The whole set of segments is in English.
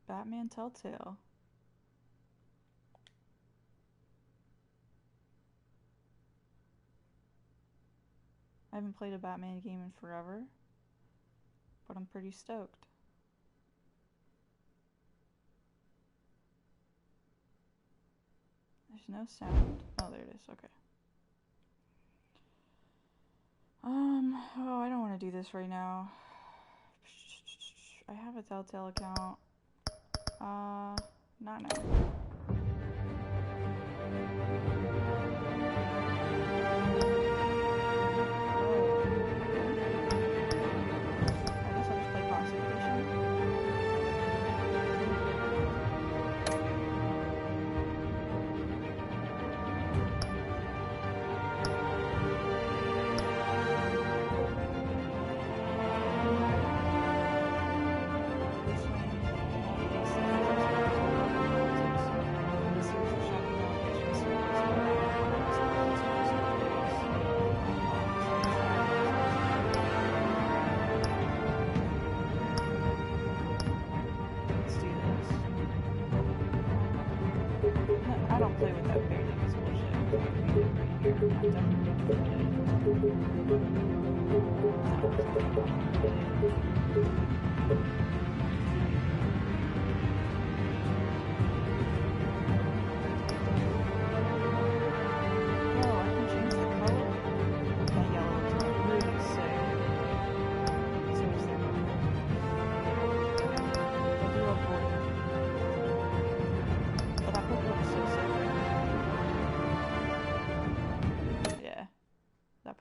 Batman Telltale. I haven't played a Batman game in forever, but I'm pretty stoked. There's no sound. Oh, there it is. Okay. Oh, I don't want to do this right now. I have a Telltale account. Not now.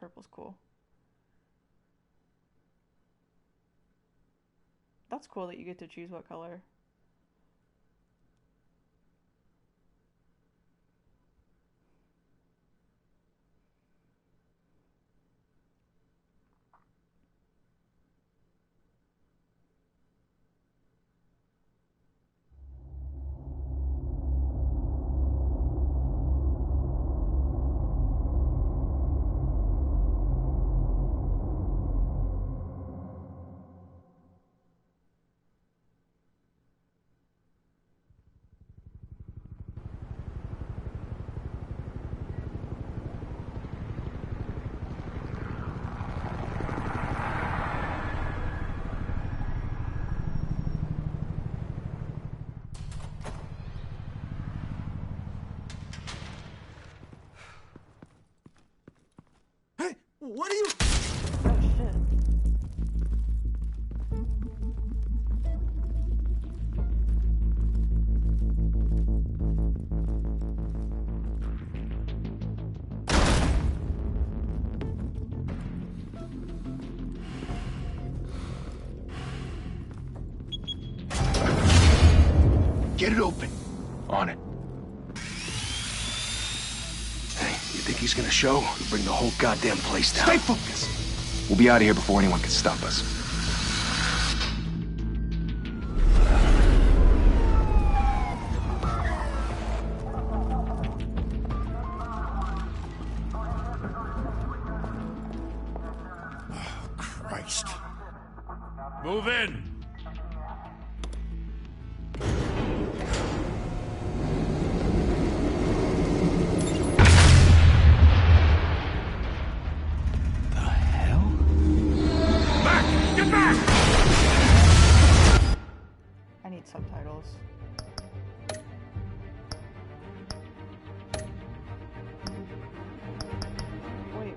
Purple's cool. That's cool that you get to choose what color. What are you... Oh, shit. Get it open. On it. You think he's gonna show? Bring the whole goddamn place down. Stay focused! We'll be out of here before anyone can stop us. Oh, Christ. Move in! Subtitles. Wait.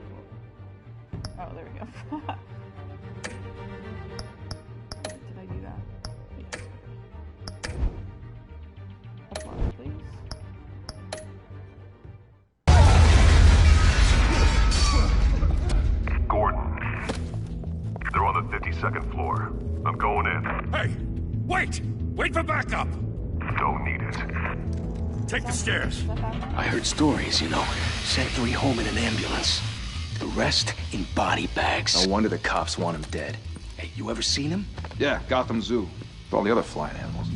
Oh, there we go. Did I do that? Yes. Applause, please. Gordon. They're on the 52nd floor. I'm going in. Hey! Wait! Wait for backup! Don't need it. Take the stairs. I heard stories, you know. Sent 3 home in an ambulance. The rest in body bags. No wonder the cops want him dead. Hey, you ever seen him? Yeah, Gotham Zoo. With all the other flying animals.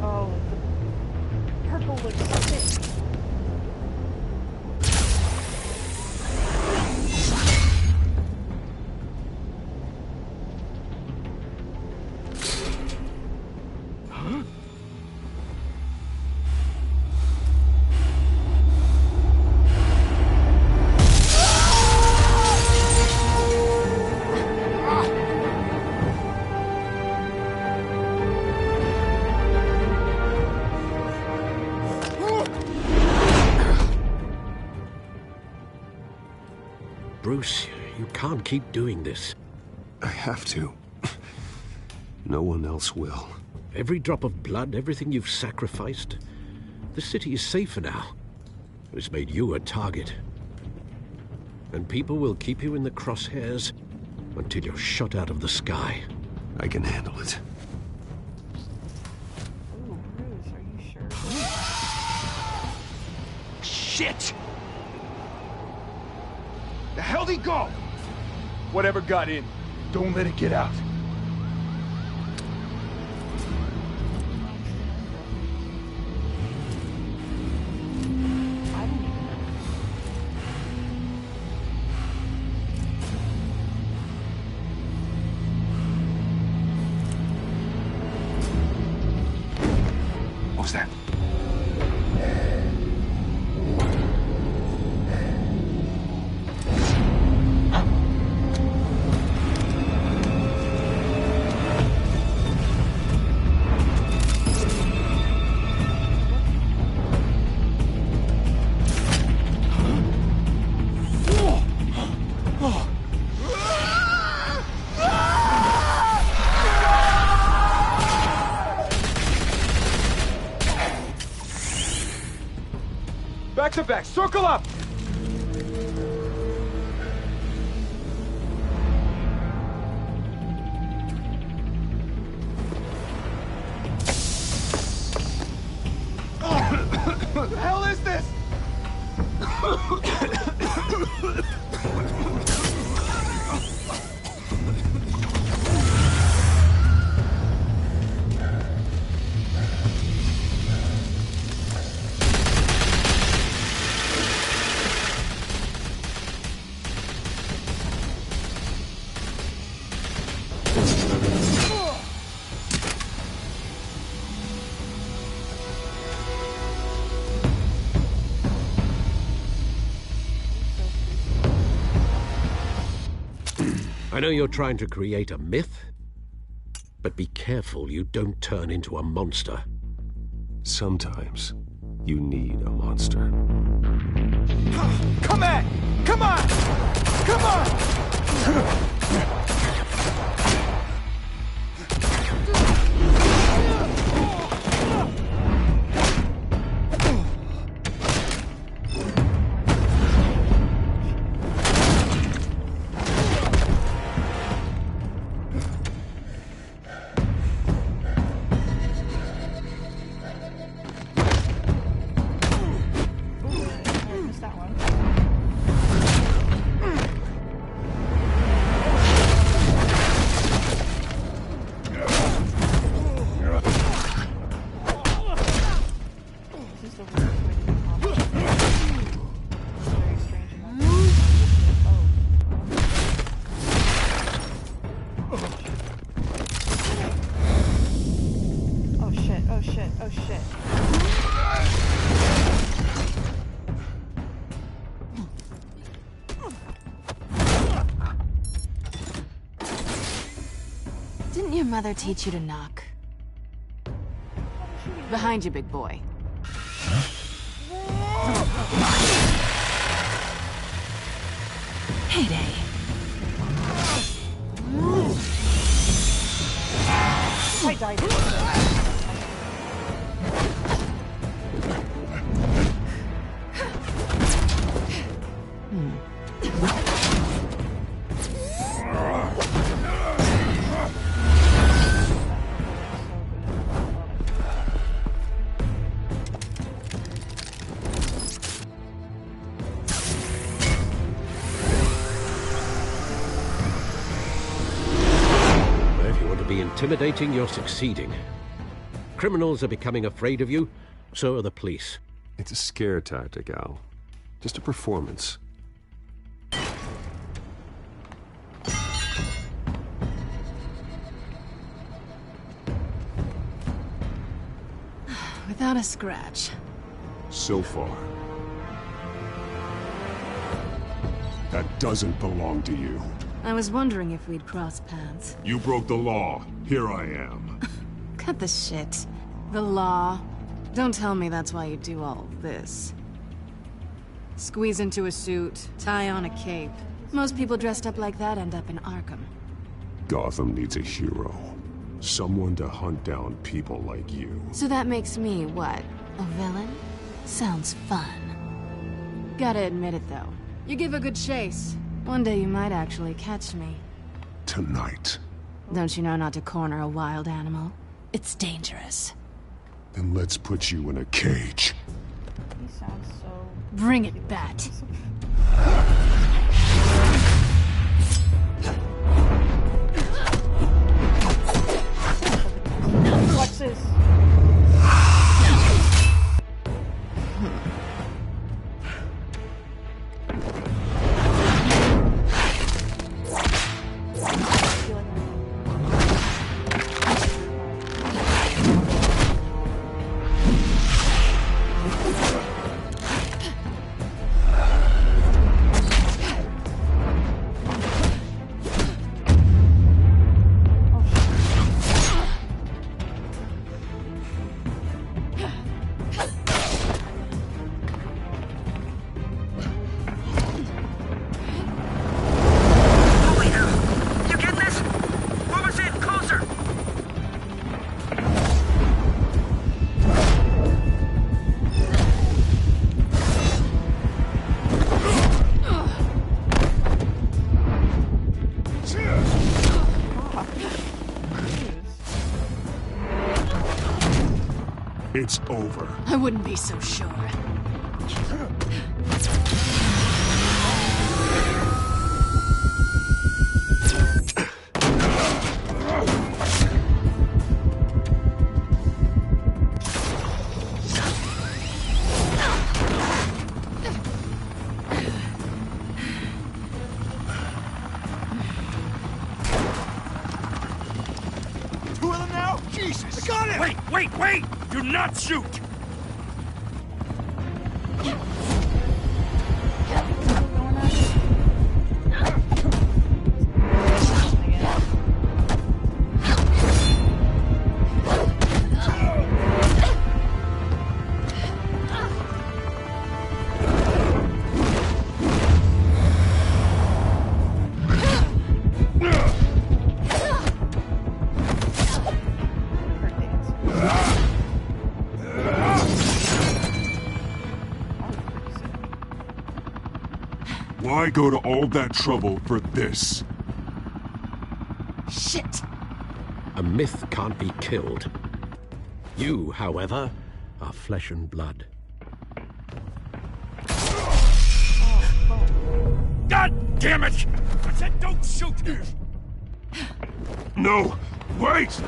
Oh, the purple looks sick. Bruce, you can't keep doing this. I have to. No one else will. Every drop of blood, everything you've sacrificed. The city is safer now. It's made you a target. And people will keep you in the crosshairs until you're shot out of the sky. I can handle it. Ooh, Bruce, are you sure? Shit! The hell'd he go? Whatever got in, don't let it get out. I don't even know. What was that? Back to back, circle up! What the hell is this? I know you're trying to create a myth, but be careful you don't turn into a monster. Sometimes you need a monster. Come at! Come on! Come on! I missed that one. This is the worst way to be combat. Very strange enough. Oh shit, oh shit, oh shit. Didn't your mother teach you to knock? Behind you, big boy. Heyday. I died. If you want to be intimidating, you're succeeding. Criminals are becoming afraid of you, so are the police. It's a scare tactic, Al. Just a performance. Without a scratch. So far. That doesn't belong to you. I was wondering if we'd cross paths. You broke the law. Here I am. Cut the shit. The law. Don't tell me that's why you do all this. Squeeze into a suit, tie on a cape, Most people dressed up like that end up in Arkham. Gotham needs a hero. Someone to hunt down people like you. So that makes me, what, a villain? Sounds fun. Gotta admit it, though. You give a good chase. One day you might actually catch me. Tonight. Don't you know not to corner a wild animal? It's dangerous. Then let's put you in a cage. He sounds so... Bring it, Bat. Watch this. It's over. I wouldn't be so sure. Two of them now? Jesus! I got it! Wait! Do not shoot! Why go to all that trouble for this? Shit! A myth can't be killed. You, however, are flesh and blood. God damn it! I said don't shoot! No! Wait!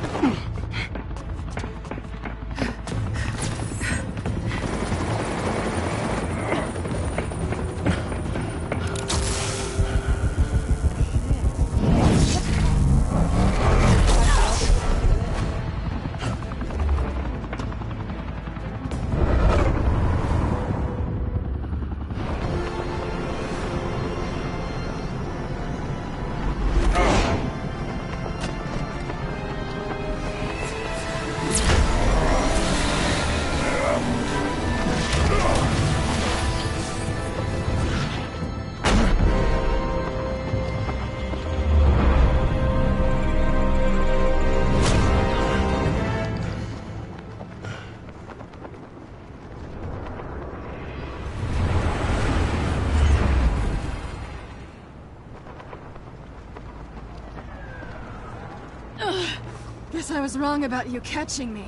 Guess I was wrong about you catching me.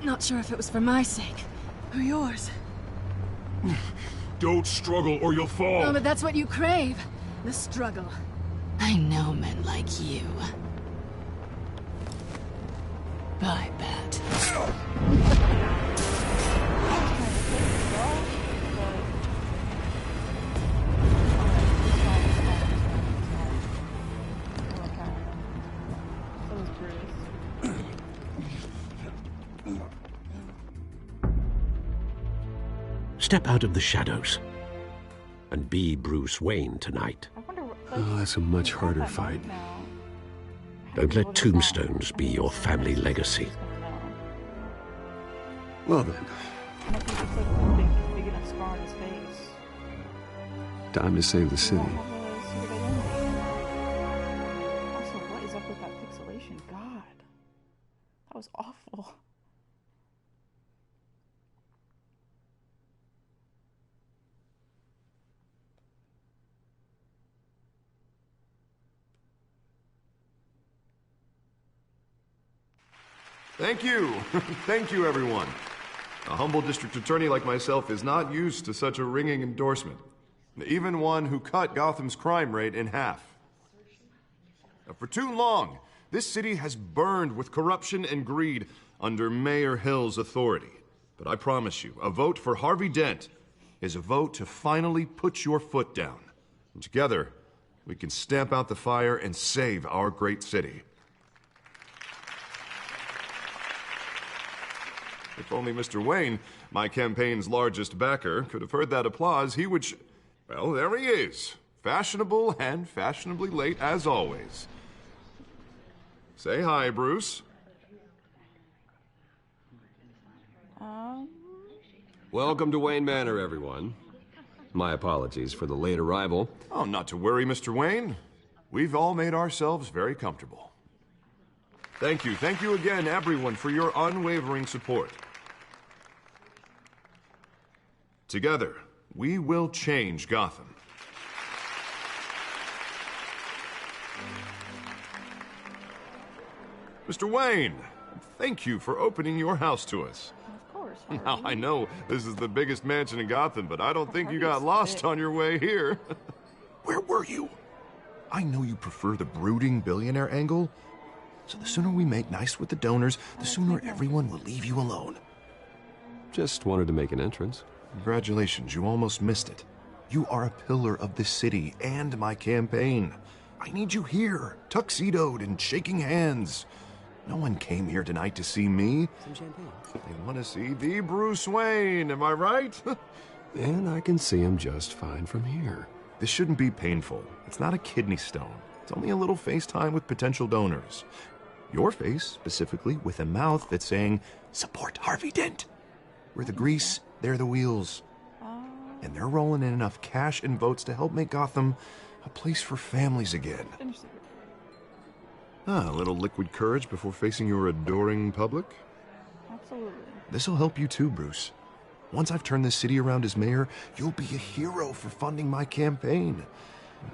Not sure if it was for my sake, or yours. Don't struggle or you'll fall! Oh, but that's what you crave. The struggle. I know men like you. Bye, Bat. Step out of the shadows and be Bruce Wayne tonight. I wonder what, Oh, that's a much harder fight. Don't let tombstones be your family legacy. Well then, Big enough scar on his face. Time to save the city. Also, what is up with that pixelation? God, that was awful. Thank you. Thank you, everyone. A humble district attorney like myself is not used to such a ringing endorsement. Even one who cut Gotham's crime rate in half. For too long, this city has burned with corruption and greed under Mayor Hill's authority. But I promise you, a vote for Harvey Dent is a vote to finally put your foot down. And together, we can stamp out the fire and save our great city. If only Mr. Wayne, my campaign's largest backer, could have heard that applause, he would... Well, there he is. Fashionable and fashionably late as always. Say hi, Bruce. Welcome to Wayne Manor, everyone. My apologies for the late arrival. Oh, not to worry, Mr. Wayne. We've all made ourselves very comfortable. Thank you again, everyone, for your unwavering support. Together, we will change Gotham. Mr. Wayne, thank you for opening your house to us. Of course. Now, I know this is the biggest mansion in Gotham, but I don't think you got lost on your way here. Where were you? I know you prefer the brooding billionaire angle, so the sooner we make nice with the donors, the sooner everyone will leave you alone. Just wanted to make an entrance. Congratulations, you almost missed it. You are a pillar of this city and my campaign. I need you here, tuxedoed and shaking hands. No one came here tonight to see me. Some champagne. They want to see the Bruce Wayne, am I right? And I can see him just fine from here. This shouldn't be painful. It's not a kidney stone. It's only a little FaceTime with potential donors. Your face, specifically, with a mouth that's saying, support Harvey Dent. We're the grease, they're the wheels. And they're rolling in enough cash and votes to help make Gotham a place for families again. A little liquid courage before facing your adoring public? Absolutely. This'll help you too, Bruce. Once I've turned this city around as mayor, you'll be a hero for funding my campaign.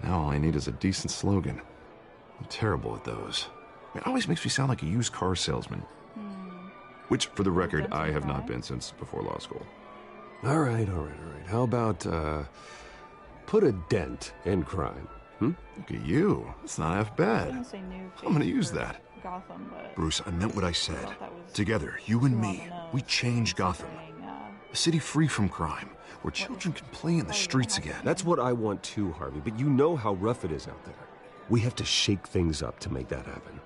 Now all I need is a decent slogan. I'm terrible at those. It always makes me sound like a used car salesman. Which, for the record, I have not been since before law school. All right. How about, put a dent in crime? Look at you. That's not half bad. I'm gonna use that. Gotham, but Bruce, I meant what I said. Together, you and me, we change Gotham. A city free from crime, where children can play in the streets again. That's what I want too, Harvey, but you know how rough it is out there. We have to shake things up to make that happen.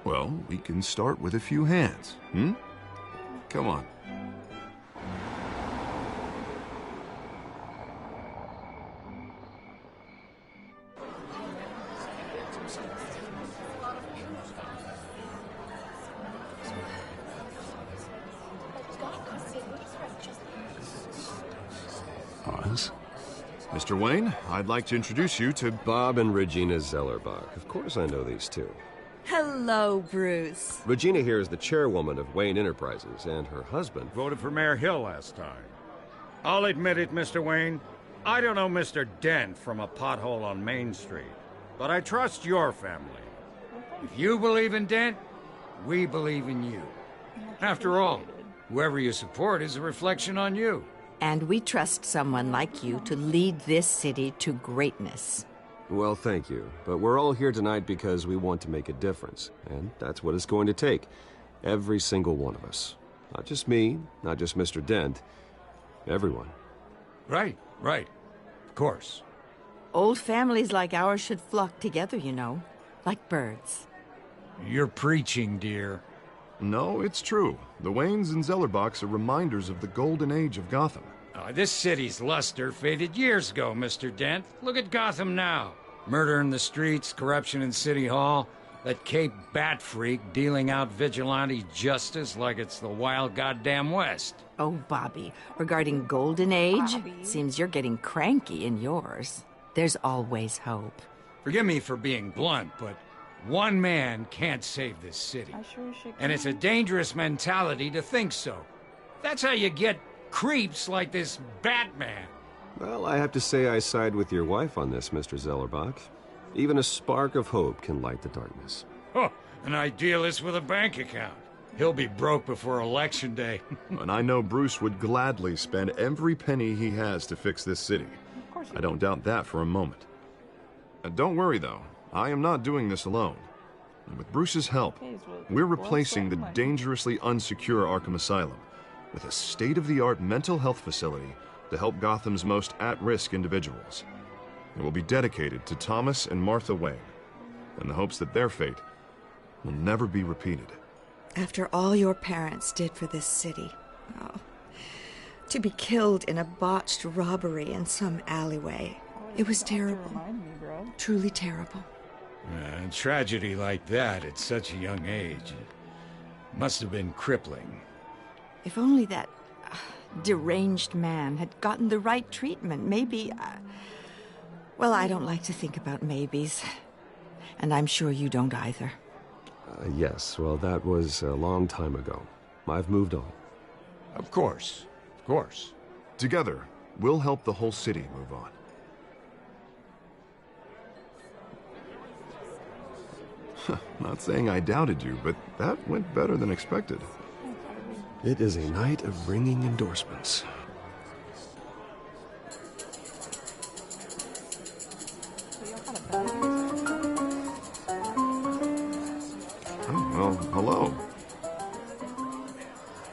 Well, we can start with a few hands, Come on. Oz? Mr. Wayne, I'd like to introduce you to Bob and Regina Zellerbach. Of course I know these two. Hello, Bruce. Regina here is the chairwoman of Wayne Enterprises, and her husband... Voted for Mayor Hill last time. I'll admit it, Mr. Wayne. I don't know Mr. Dent from a pothole on Main Street, but I trust your family. If you believe in Dent, we believe in you. After all, whoever you support is a reflection on you. And we trust someone like you to lead this city to greatness. Well, thank you. But we're all here tonight because we want to make a difference. And that's what it's going to take. Every single one of us. Not just me, not just Mr. Dent. Everyone. Right. Of course. Old families like ours should flock together, you know. Like birds. You're preaching, dear. No, it's true. The Waynes and Zellerbachs are reminders of the golden age of Gotham. This city's luster faded years ago, Mr. Dent. Look at Gotham now. Murder in the streets, corruption in City Hall, that Cape Bat freak dealing out vigilante justice like it's the wild goddamn West. Oh, Bobby, regarding Golden Age, seems you're getting cranky in yours. There's always hope. Forgive me for being blunt, but one man can't save this city. I sure as shit And it's a can. dangerous mentality to think so. That's how you get creeps like this Batman. Well, I have to say I side with your wife on this, Mr. Zellerbach. Even a spark of hope can light the darkness. Oh, an idealist with a bank account. He'll be broke before Election Day. And I know Bruce would gladly spend every penny he has to fix this city. Of course he I don't doubt that for a moment. Don't worry, though. I am not doing this alone. And with Bruce's help, we're replacing the dangerously unsecure Arkham Asylum with a state-of-the-art mental health facility to help Gotham's most at-risk individuals. It will be dedicated to Thomas and Martha Wayne, in the hopes that their fate will never be repeated. After all your parents did for this city, oh, to be killed in a botched robbery in some alleyway, it was terrible. Remind me, bro. Truly terrible. A tragedy like that at such a young age must have been crippling. If only that deranged man had gotten the right treatment, maybe... well, I don't like to think about maybes. And I'm sure you don't either. Yes, well, that was a long time ago. I've moved on. Of course. Of course. Together, we'll help the whole city move on. Not saying I doubted you, but that went better than expected. It is a night of ringing endorsements. Oh, well, hello.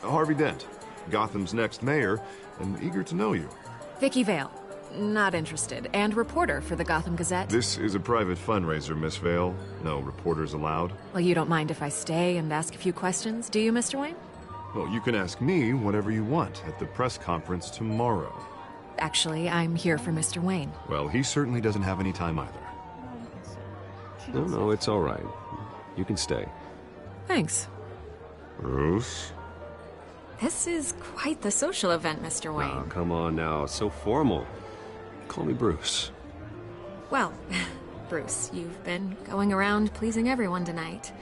Harvey Dent, Gotham's next mayor, and eager to know you. Vicky Vale. Not interested. And reporter for the Gotham Gazette. This is a private fundraiser, Miss Vale. No reporters allowed. Well, you don't mind if I stay and ask a few questions, do you, Mr. Wayne? Well, you can ask me whatever you want at the press conference tomorrow. Actually, I'm here for Mr. Wayne. Well, he certainly doesn't have any time either. No, it's all right. You can stay. Thanks. Bruce? This is quite the social event, Mr. Wayne. Oh, come on now. It's so formal. Call me Bruce. Well, Bruce, you've been going around pleasing everyone tonight.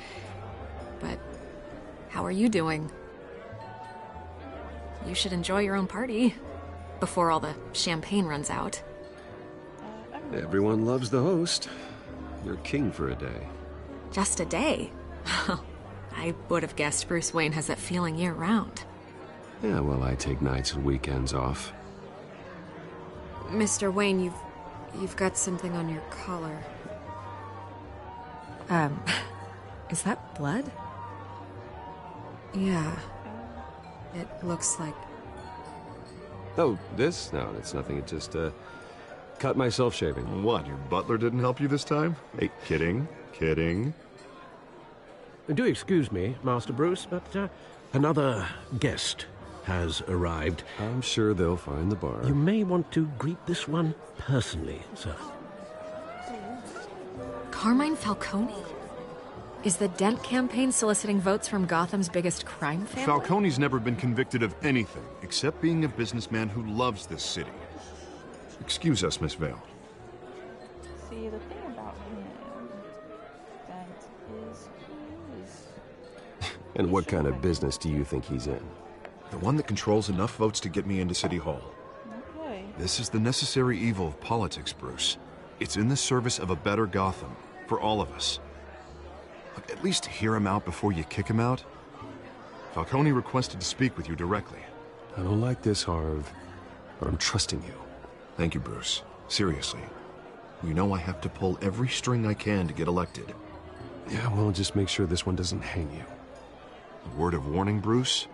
But how are you doing? You should enjoy your own party before all the champagne runs out. Everyone loves the host. You're king for a day. Just a day? I would have guessed Bruce Wayne has that feeling year-round. Yeah, well, I take nights and weekends off. Mr. Wayne, you've got something on your collar. Is that blood? Yeah. It looks like... Oh, this? No, it's nothing. It just, cut myself shaving. What, your butler didn't help you this time? Hey, kidding. Do excuse me, Master Bruce, but another guest has arrived. I'm sure they'll find the bar. You may want to greet this one personally, sir. Carmine Falcone? Is the Dent campaign soliciting votes from Gotham's biggest crime family? Falcone's never been convicted of anything except being a businessman who loves this city. Excuse us, Miss Vale. See, the thing about him, Dent, is And what kind of business do you think he's in? The one that controls enough votes to get me into City Hall. okay. This is the necessary evil of politics, Bruce. It's in the service of a better Gotham, for all of us. Look, at least hear him out before you kick him out. Falcone requested to speak with you directly. I don't like this, Harv, but I'm trusting you. Thank you, Bruce. Seriously. You know I have to pull every string I can to get elected. Yeah, well, just make sure this one doesn't hang you. A word of warning, Bruce?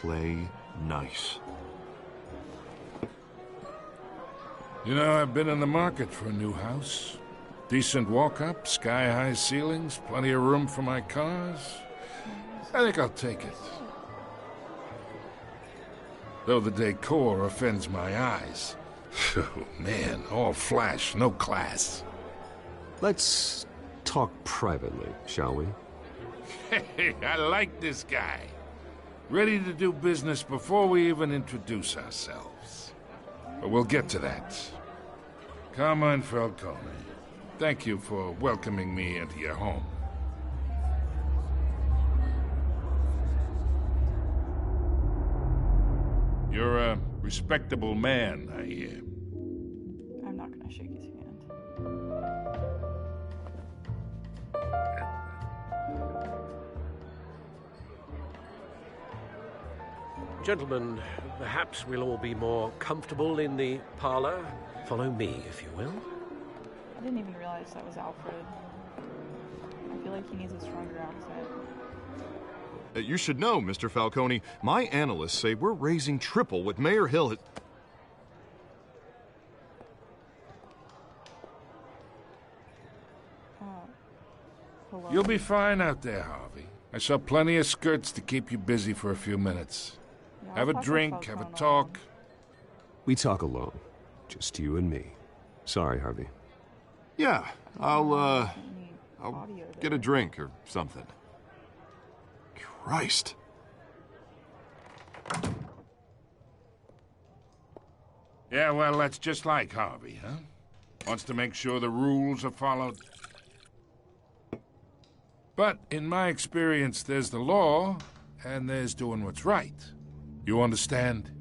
Play nice. You know, I've been in the market for a new house. Decent walk-up, sky-high ceilings, plenty of room for my cars. I think I'll take it. Though the decor offends my eyes. Oh, man, all flash, no class. Let's talk privately, shall we? Hey, I like this guy. Ready to do business before we even introduce ourselves. But we'll get to that. Carmine Falcone, thank you for welcoming me into your home. You're a respectable man, I hear. I'm not gonna shake his hand. Gentlemen, perhaps we'll all be more comfortable in the parlor. Follow me, if you will. I didn't even realize that was Alfred. I feel like he needs a stronger accent. You should know, Mr. Falcone, my analysts say we're raising triple what Mayor Hill has... Hello? You'll be fine out there, Harvey. I saw plenty of skirts to keep you busy for a few minutes. Yeah, have a drink, have a talk. We talk alone. Just you and me. Sorry, Harvey. Yeah, I'll get a drink or something. Christ. Yeah, well, that's just like Harvey, huh? Wants to make sure the rules are followed. But in my experience, there's the law, and there's doing what's right. You understand?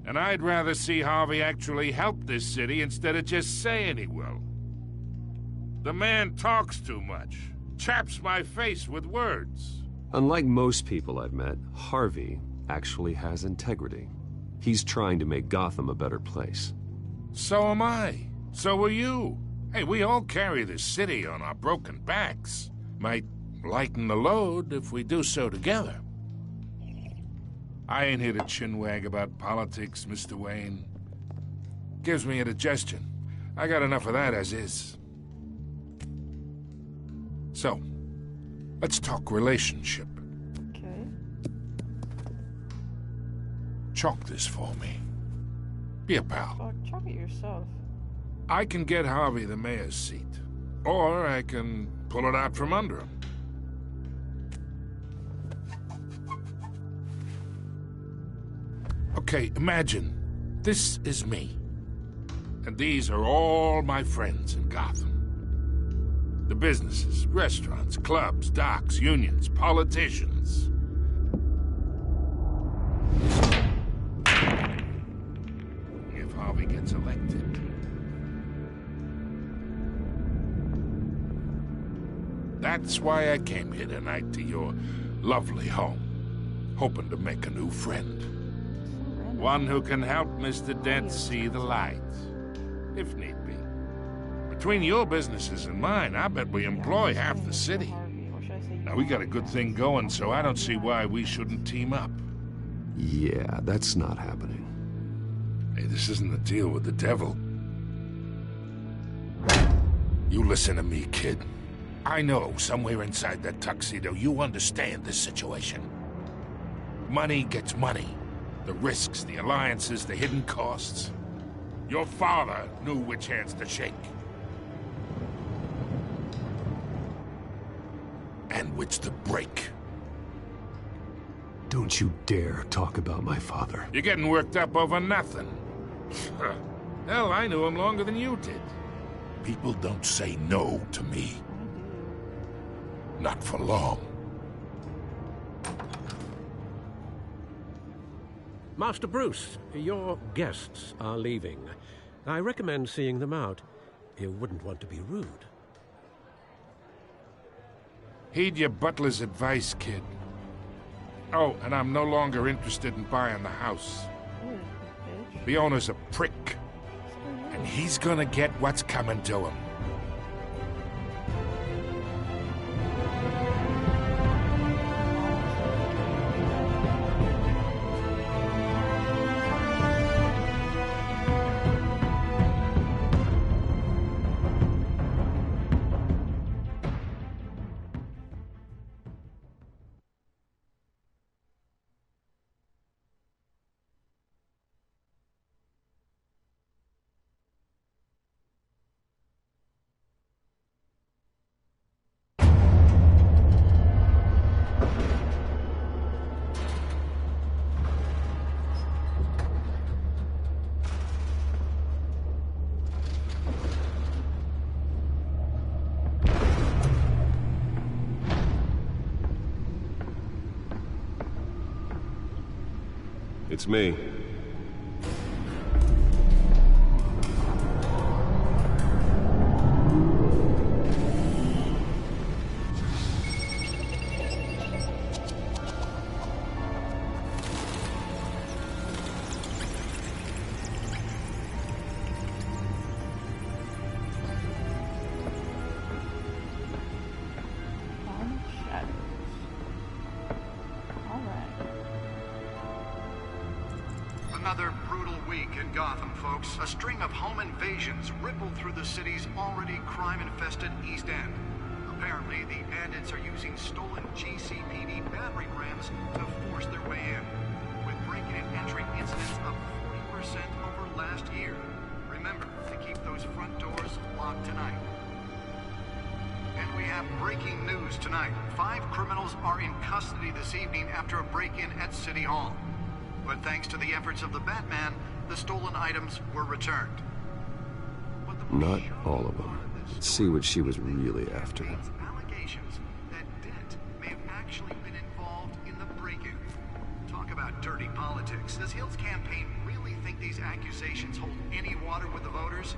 And I'd rather see Harvey actually help this city instead of just saying he will. The man talks too much, chaps my face with words. Unlike most people I've met, Harvey actually has integrity. He's trying to make Gotham a better place. So am I. So are you. Hey, we all carry this city on our broken backs. Might lighten the load if we do so together. I ain't here to chinwag about politics, Mr. Wayne. Gives me indigestion. I got enough of that as is. So, let's talk relationship. Okay. Chalk this for me. Be a pal. Fuck, chalk it yourself. I can get Harvey the mayor's seat. Or I can pull it out from under him. Okay, imagine this is me. And these are all my friends in Gotham. The businesses, restaurants, clubs, docks, unions, politicians. If Harvey gets elected. That's why I came here tonight to your lovely home, hoping to make a new friend. One who can help Mr. Dent see the light, if need be. Between your businesses and mine, I bet we employ half the city. Now, we got a good thing going, so I don't see why we shouldn't team up. Yeah, that's not happening. Hey, this isn't a deal with the devil. You listen to me, kid. I know, somewhere inside that tuxedo, you understand this situation. Money gets money. The risks, the alliances, the hidden costs. Your father knew which hands to shake. And which to break. Don't you dare talk about my father. You're getting worked up over nothing. Hell, I knew him longer than you did. People don't say no to me. Not for long. Master Bruce, your guests are leaving. I recommend seeing them out. You wouldn't want to be rude. Heed your butler's advice, kid. Oh, and I'm no longer interested in buying the house. The owner's a prick. And he's gonna get what's coming to him. It's me. Another brutal week in Gotham, folks. A string of home invasions rippled through the city's already crime-infested East End. Apparently, the bandits are using stolen GCPD battering rams to force their way in, with breaking and entering incidents up 40% over last year. Remember to keep those front doors locked tonight. And we have breaking news tonight. 5 criminals are in custody this evening after a break-in at City Hall. But thanks to the efforts of the Batman, the stolen items were returned. Not all of them. Let's see what she was really after. Allegations that Dent may have actually been involved in the break-in. Talk about dirty politics. Does Hill's campaign really think these accusations hold any water with the voters?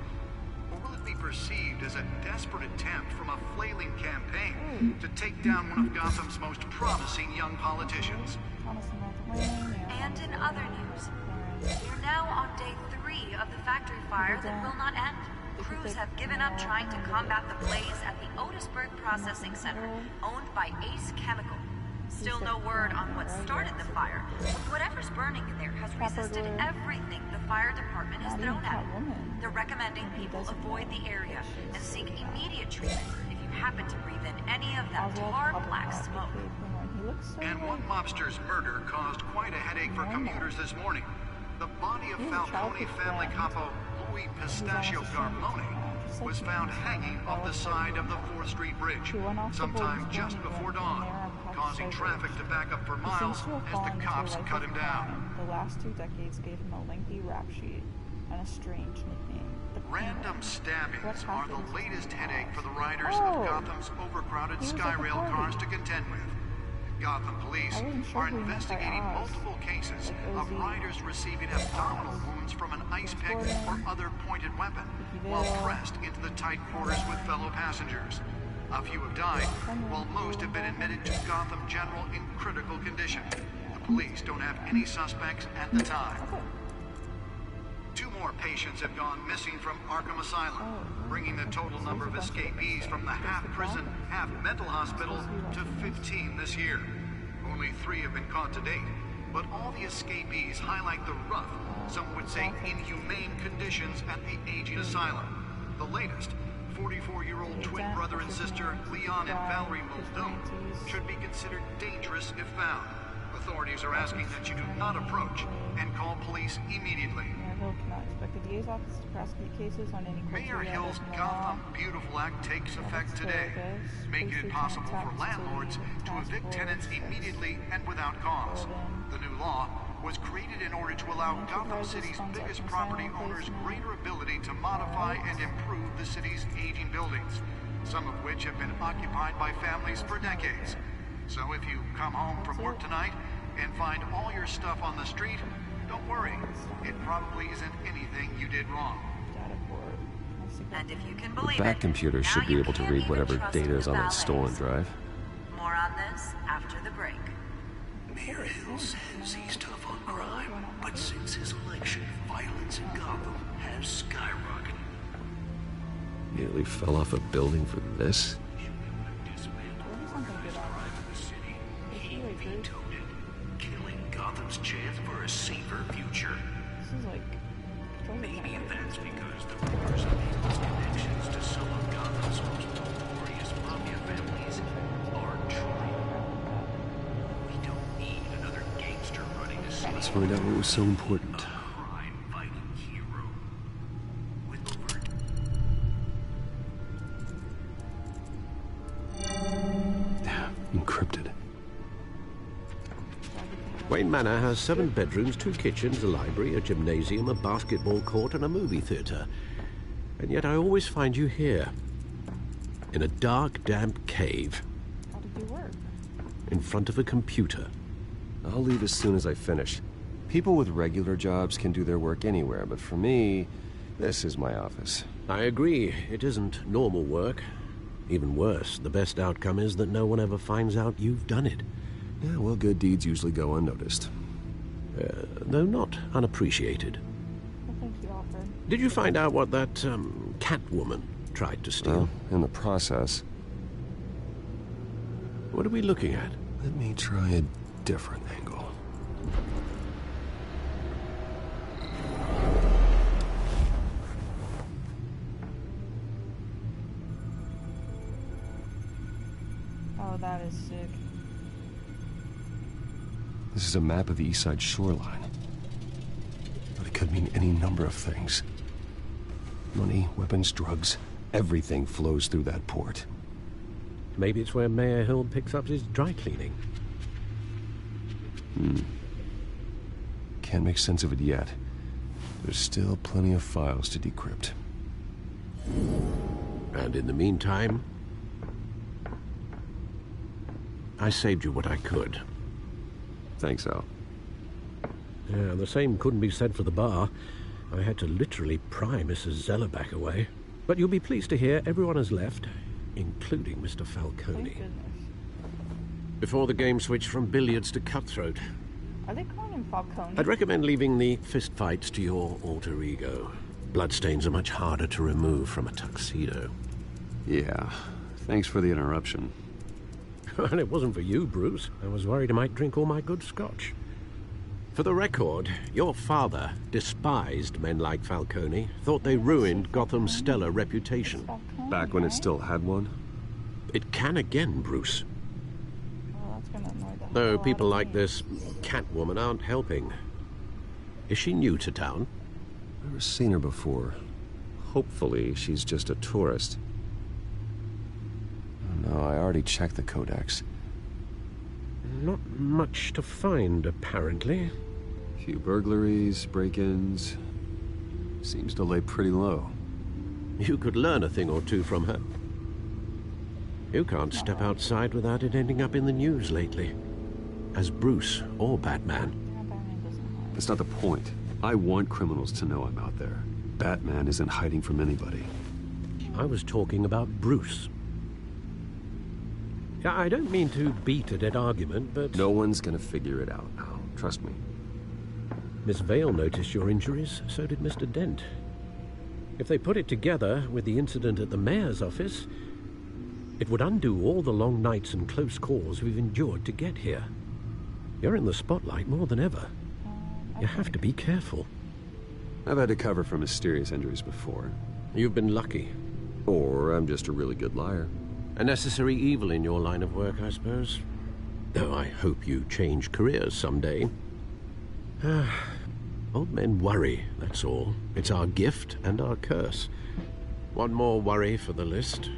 Or will it be perceived as a desperate attempt from a flailing campaign to take down one of Gotham's most promising young politicians? And in other news, we're now on day 3 of the factory fire that will not end. Crews have given up trying to combat the blaze at the Otisburg Processing Center, owned by Ace Chemical. Still no word on what started the fire, but whatever's burning in there has resisted everything the fire department has thrown at it. They're recommending people avoid the area and seek immediate treatment if you happen to breathe in any of that tar black smoke. And one mobster's murder caused quite a headache for commuters this morning. The body of Falcone family capo Louis Pistachio Garmone was found hanging off the side of the 4th Street Bridge sometime just before dawn, causing traffic to back up for miles as the cops cut him down. The last 2 decades gave him a lengthy rap sheet and a strange nickname. Random stabbings are the latest headache for the riders of Gotham's overcrowded Skyrail cars to contend with. Gotham police are investigating multiple cases of riders receiving abdominal wounds from an ice pick or other pointed weapon while pressed into the tight quarters with fellow passengers. A few have died, while most have been admitted to Gotham General in critical condition. The police don't have any suspects at the time. 2 more patients have gone missing from Arkham Asylum, bringing the total number of escapees from the half-prison, half-mental hospital to 15 this year. Only 3 have been caught to date, but all the escapees highlight the rough, some would say inhumane conditions at the aging asylum. The latest, 44-year-old twin brother and sister Leon and Valerie Muldoon, should be considered dangerous if found. Authorities are asking that you do not approach and call police immediately. Hill cannot expect the DA's office to prosecute cases on any Mayor Hill's Gotham Beautiful Act takes effect today, making it possible for landlords to evict tenants immediately and without cause. The new law was created in order to allow Gotham City's biggest property owners greater ability to modify and improve the city's aging buildings, some of which have been occupied by families for decades. So if you come home from work tonight and find all your stuff on the street, don't worry, it probably isn't anything you did wrong. And if you can believe That computer should be able to read whatever data is on that stolen drive. More on this after the break. Mayor Hill says he's tough on crime, but since his election, violence in Gotham has skyrocketed. Nearly fell off a building for this? Gotham's chance for a safer future. This is like... Maybe that's because the rumors of his connections to some of Gotham's most notorious mafia families are true. We don't need another gangster running the city. Let's find out what was so important. Crime-fighting hero. With Encrypted. Wayne Manor has 7 bedrooms, 2 kitchens, a library, a gymnasium, a basketball court, and a movie theater. And yet I always find you here. In a dark, damp cave. How did you work? In front of a computer. I'll leave as soon as I finish. People with regular jobs can do their work anywhere, but for me, this is my office. I agree. It isn't normal work. Even worse, the best outcome is that no one ever finds out you've done it. Yeah, well, good deeds usually go unnoticed. Though not unappreciated. Well, thank you, Alfred. Did you find out what that, Catwoman tried to steal? Well, in the process. What are we looking at? Let me try a different angle. Oh, that is sick. This is a map of the East Side shoreline. But it could mean any number of things. Money, weapons, drugs, everything flows through that port. Maybe it's where Mayor Hill picks up his dry cleaning. Can't make sense of it yet. There's still plenty of files to decrypt. And in the meantime, I saved you what I could. Thanks, Al. Yeah, the same couldn't be said for the bar. I had to literally pry Mrs. Zellerback away. But you'll be pleased to hear everyone has left, including Mr. Falcone. Before the game switched from billiards to cutthroat. Are they calling him Falcone? I'd recommend leaving the fistfights to your alter ego. Bloodstains are much harder to remove from a tuxedo. Yeah, thanks for the interruption. And it wasn't for you, Bruce. I was worried I might drink all my good scotch. For the record, your father despised men like Falcone, thought they ruined Gotham's stellar reputation. Back when it still had one? It can again, Bruce. Oh, that's gonna annoy the Though hell people out of like me. this Catwoman aren't helping. Is she new to town? Never seen her before. Hopefully, she's just a tourist. No, I already checked the codex. Not much to find, apparently. Few burglaries, break-ins. Seems to lay pretty low. You could learn a thing or two from her. You can't step outside without it ending up in the news lately. As Bruce or Batman. That's not the point. I want criminals to know I'm out there. Batman isn't hiding from anybody. I was talking about Bruce. Yeah, I don't mean to beat a dead argument, but... No one's gonna figure it out now. Trust me. Miss Vale noticed your injuries, so did Mr. Dent. If they put it together with the incident at the mayor's office, it would undo all the long nights and close calls we've endured to get here. You're in the spotlight more than ever. You have to be careful. I've had to cover for mysterious injuries before. You've been lucky. Or I'm just a really good liar. A necessary evil in your line of work, I suppose. Though I hope you change careers someday. Old men worry, that's all. It's our gift and our curse. One more worry for the list.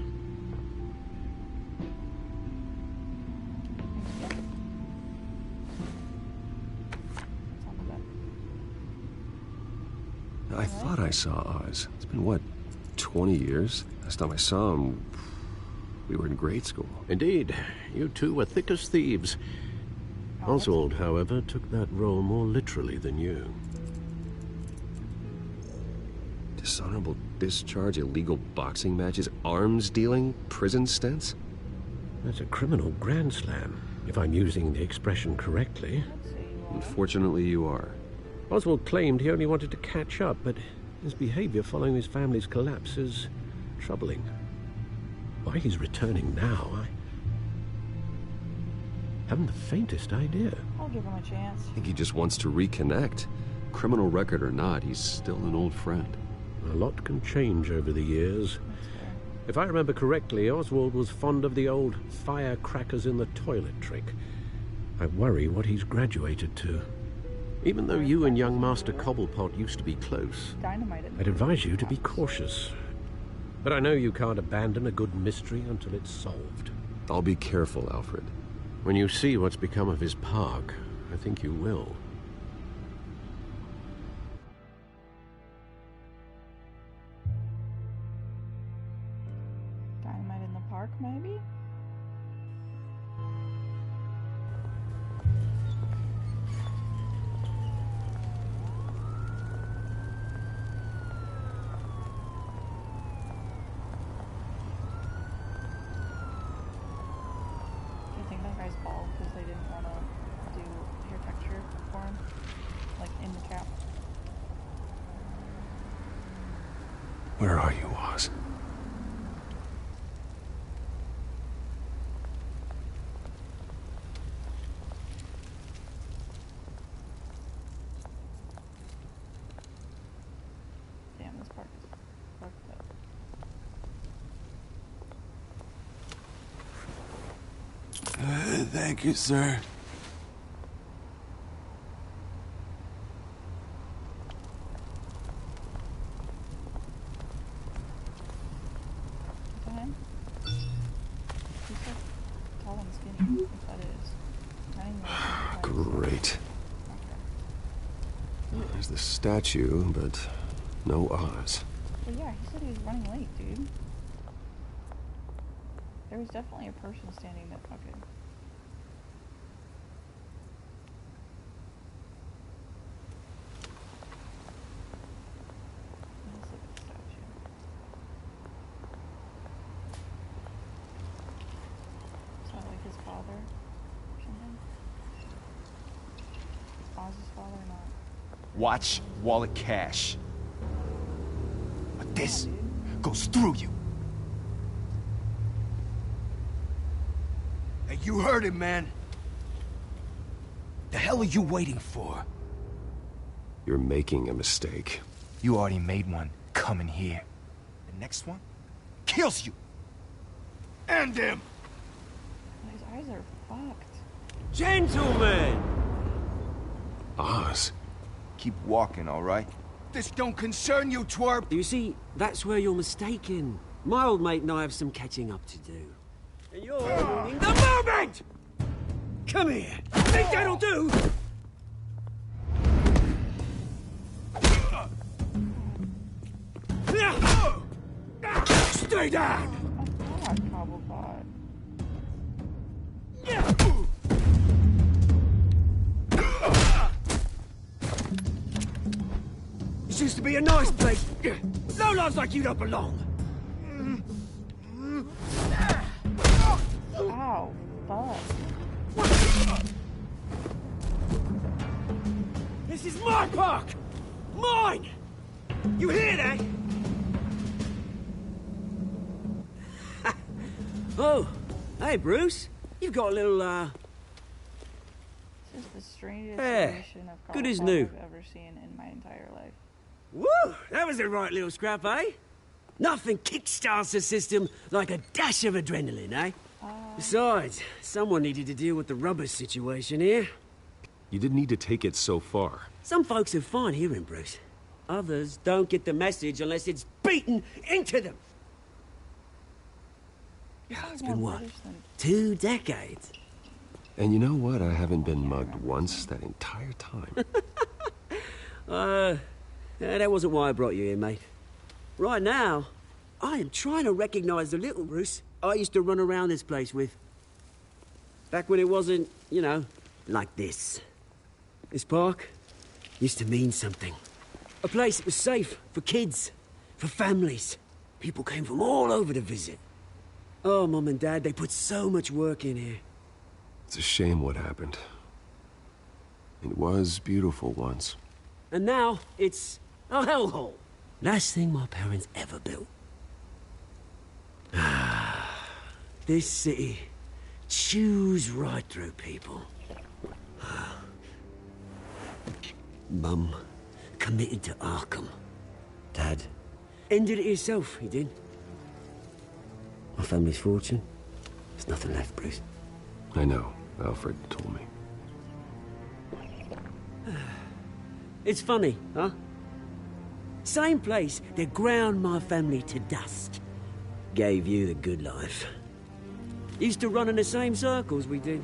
I thought I saw Oz. It's been, what, 20 years? Last time I saw him, we were in grade school. Indeed. You two were thick as thieves. Oswald, however, took that role more literally than you. Dishonorable discharge, illegal boxing matches, arms dealing, prison stints? That's a criminal grand slam, if I'm using the expression correctly. Unfortunately, you are. Oswald claimed he only wanted to catch up, but his behavior following his family's collapse is troubling. Why he's returning now, I haven't the faintest idea. I'll give him a chance. I think he just wants to reconnect. Criminal record or not, he's still an old friend. A lot can change over the years. If I remember correctly, Oswald was fond of the old firecrackers in the toilet trick. I worry what he's graduated to. Even though you and young Master Cobblepot used to be close, Dynamite. I'd advise you to be cautious. But I know you can't abandon a good mystery until it's solved. I'll be careful, Alfred. When you see what's become of his park, I think you will. Dynamite in the park, maybe? Where are you, Oz? Damn, this park is fucked up. Thank you, sir. Is that him? He's so tall and skinny. If that is. Running late. Great. There's the statue, but no Oz. Well, yeah, he said he was running late, dude. There was definitely a person standing there. Okay. Let's look at the statue. Is that like his father or something? Is Oz's father or not? Watch wallet cash. But this goes through you. Hey, you heard him, man. The hell are you waiting for? You're making a mistake. You already made one coming here. The next one kills you. And him. His eyes are fucked. Gentlemen! Oz. Keep walking, all right? This don't concern you, twerp. You see, that's where you're mistaken. My old mate and I have some catching up to do. And you're ruining the moment! Come here. Think that'll do? Stay down! God, Cobblepot. This used to be a nice place. No lives like you don't belong. Ow, fuck. This is my park! Mine! You hear that? Oh, hey, Bruce. You've got a little, This is the strangest Yeah, creation of good as Cobblepot new. I've ever seen in my entire life. Woo! That was a right little scrap, eh? Nothing kickstarts the system like a dash of adrenaline, eh? Besides, someone needed to deal with the rubber situation here. You didn't need to take it so far. Some folks are fine hearing, Bruce. Others don't get the message unless it's beaten into them. It's been what? 2 decades? And you know what? I haven't been mugged once that entire time. That wasn't why I brought you here, mate. Right now, I am trying to recognize the little Bruce I used to run around this place with. Back when it wasn't, you know, like this. This park used to mean something. A place that was safe for kids, for families. People came from all over to visit. Oh, Mum and Dad, they put so much work in here. It's a shame what happened. It was beautiful once. And now, it's a hellhole. Last thing my parents ever built. This city chews right through people. Mum committed to Arkham. Dad ended it himself, he did. My family's fortune, there's nothing left, Bruce. I know. Alfred told me. It's funny, huh? Same place that ground my family to dust. Gave you the good life. Used to run in the same circles we did.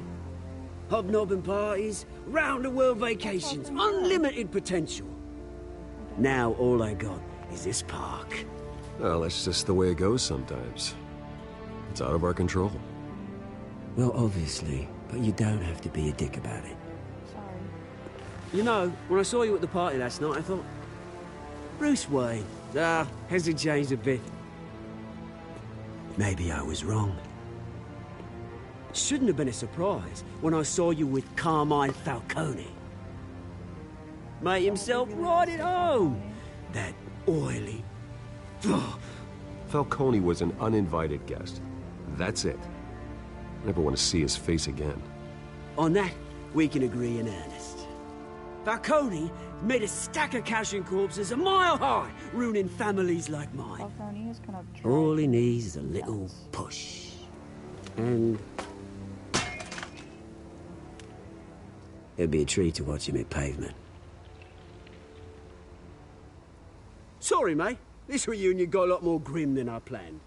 Hobnobbing parties, round-the-world vacations, unlimited potential. Now all I got is this park. Well, that's just the way it goes sometimes. It's out of our control. Well, obviously, but you don't have to be a dick about it. You know, when I saw you at the party last night, I thought, Bruce Wayne, hasn't changed a bit. Maybe I was wrong. Shouldn't have been a surprise when I saw you with Carmine Falcone. Made himself right at home. That oily, Falcone was an uninvited guest. That's it. I never want to see his face again. On that, we can agree in earnest. Falcone made a stack of cashing corpses a mile high, ruining families like mine. Falcone is kind of All he needs is a little push. And... it'd be a treat to watch him hit pavement. Sorry, mate. This reunion got a lot more grim than I planned.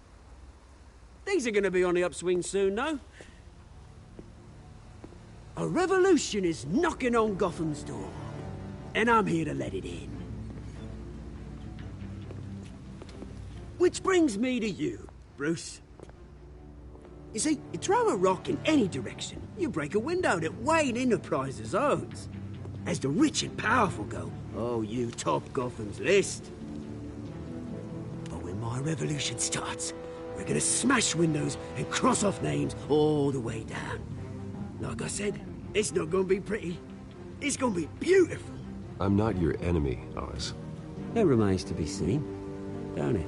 Things are gonna be on the upswing soon, though. A revolution is knocking on Gotham's door, and I'm here to let it in. Which brings me to you, Bruce. You see, you throw a rock in any direction, you break a window that Wayne Enterprises owns. As the rich and powerful go, oh, you top Gotham's list. But when my revolution starts, we're gonna smash windows and cross off names all the way down. Like I said, it's not gonna be pretty. It's gonna be beautiful. I'm not your enemy, Oz. It remains to be seen, don't it?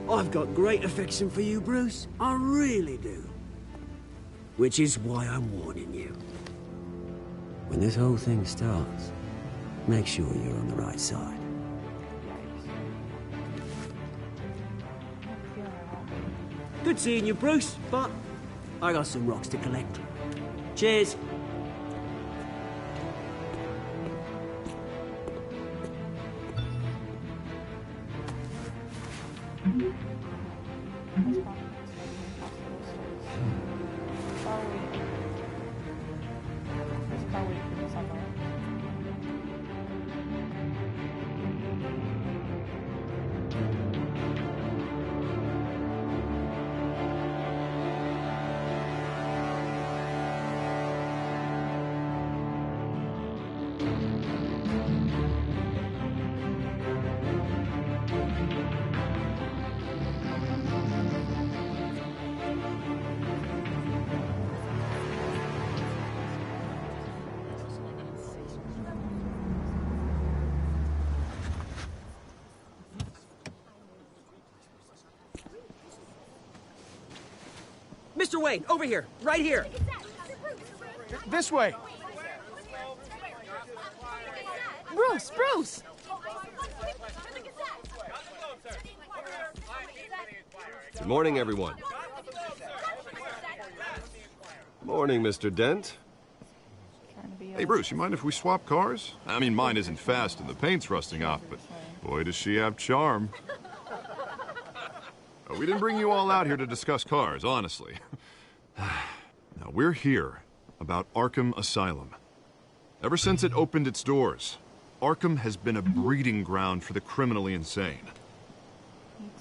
I've got great affection for you, Bruce. I really do. Which is why I'm warning you. When this whole thing starts, make sure you're on the right side. Good seeing you, Bruce, but I got some rocks to collect. Cheers. Mr. Wayne, over here, right here. This way. Bruce, Bruce! Good morning, everyone. Morning, Mr. Dent. Hey, Bruce, you mind if we swap cars? I mean, mine isn't fast and the paint's rusting off, but boy, does she have charm. We didn't bring you all out here to discuss cars, honestly. Now, we're here about Arkham Asylum. Ever since it opened its doors, Arkham has been a breeding ground for the criminally insane.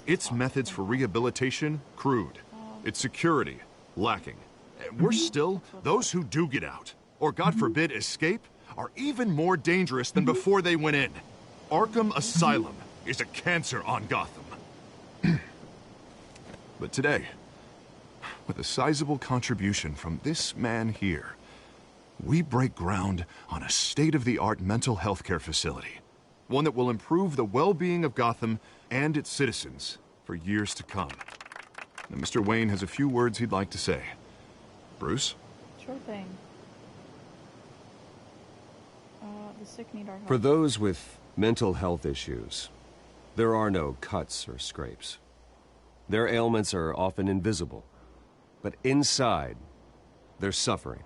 Its methods for rehabilitation, crude. Its security, lacking. And worse still, those who do get out, or God forbid, escape, are even more dangerous than before they went in. Arkham Asylum is a cancer on Gotham. But today, with a sizable contribution from this man here, we break ground on a state-of-the-art mental health care facility. One that will improve the well-being of Gotham and its citizens for years to come. Now, Mr. Wayne has a few words he'd like to say. Bruce? Sure thing. The sick need our help. For those with mental health issues, there are no cuts or scrapes. Their ailments are often invisible, but inside, they're suffering.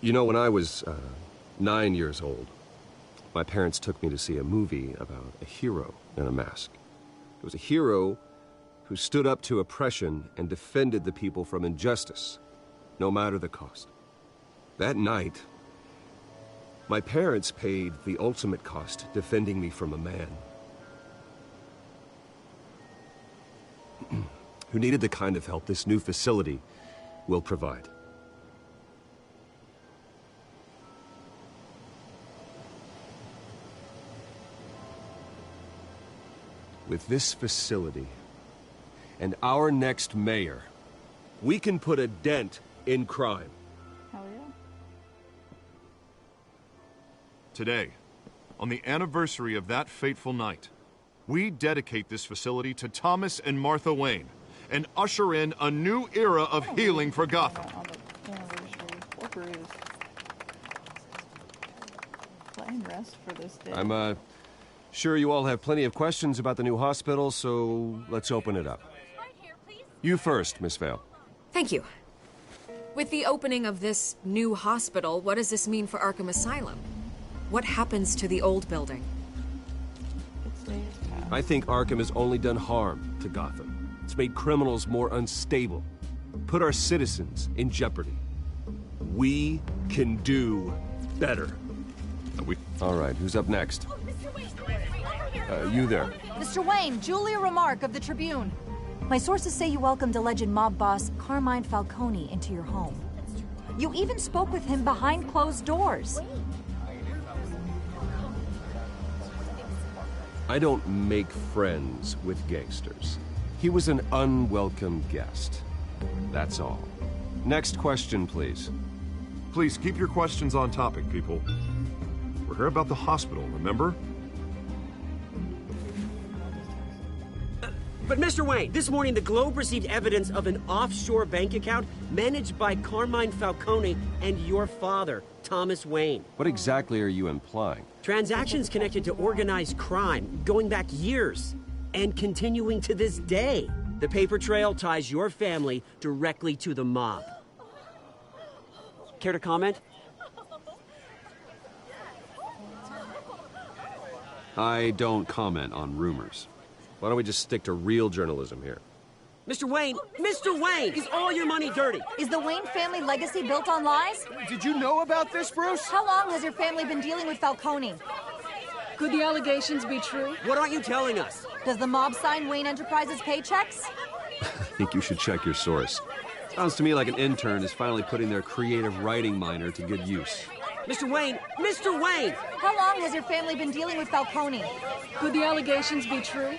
You know, when I was 9 years old, my parents took me to see a movie about a hero in a mask. It was a hero who stood up to oppression and defended the people from injustice, no matter the cost. That night, my parents paid the ultimate cost defending me from a man who needed the kind of help this new facility will provide. With this facility and our next mayor, we can put a dent in crime. Hell yeah. Today, on the anniversary of that fateful night, we dedicate this facility to Thomas and Martha Wayne and usher in a new era of healing for Gotham. On the anniversary. Poor Bruce. Let him rest for this day. I'm, sure you all have plenty of questions about the new hospital, so let's open it up. You first, Miss Vale. Thank you. With the opening of this new hospital, what does this mean for Arkham Asylum? What happens to the old building? I think Arkham has only done harm to Gotham. It's made criminals more unstable, put our citizens in jeopardy. We can do better. All right, who's up next? You there. Mr. Wayne, Julia Remark of the Tribune. My sources say you welcomed alleged mob boss Carmine Falcone into your home. You even spoke with him behind closed doors. I don't make friends with gangsters. He was an unwelcome guest. That's all. Next question, please. Please keep your questions on topic, people. We're here about the hospital, remember? But Mr. Wayne, this morning the Globe received evidence of an offshore bank account managed by Carmine Falcone and your father, Thomas Wayne. What exactly are you implying? Transactions connected to organized crime, going back years, and continuing to this day. The paper trail ties your family directly to the mob. Care to comment? I don't comment on rumors. Why don't we just stick to real journalism here? Mr. Wayne, is all your money dirty? Is the Wayne family legacy built on lies? Did you know about this, Bruce? How long has your family been dealing with Falcone? Could the allegations be true? What aren't you telling us? Does the mob sign Wayne Enterprises paychecks? I think you should check your source. Sounds to me like an intern is finally putting their creative writing minor to good use. Mr. Wayne! How long has your family been dealing with Falcone? Could the allegations be true?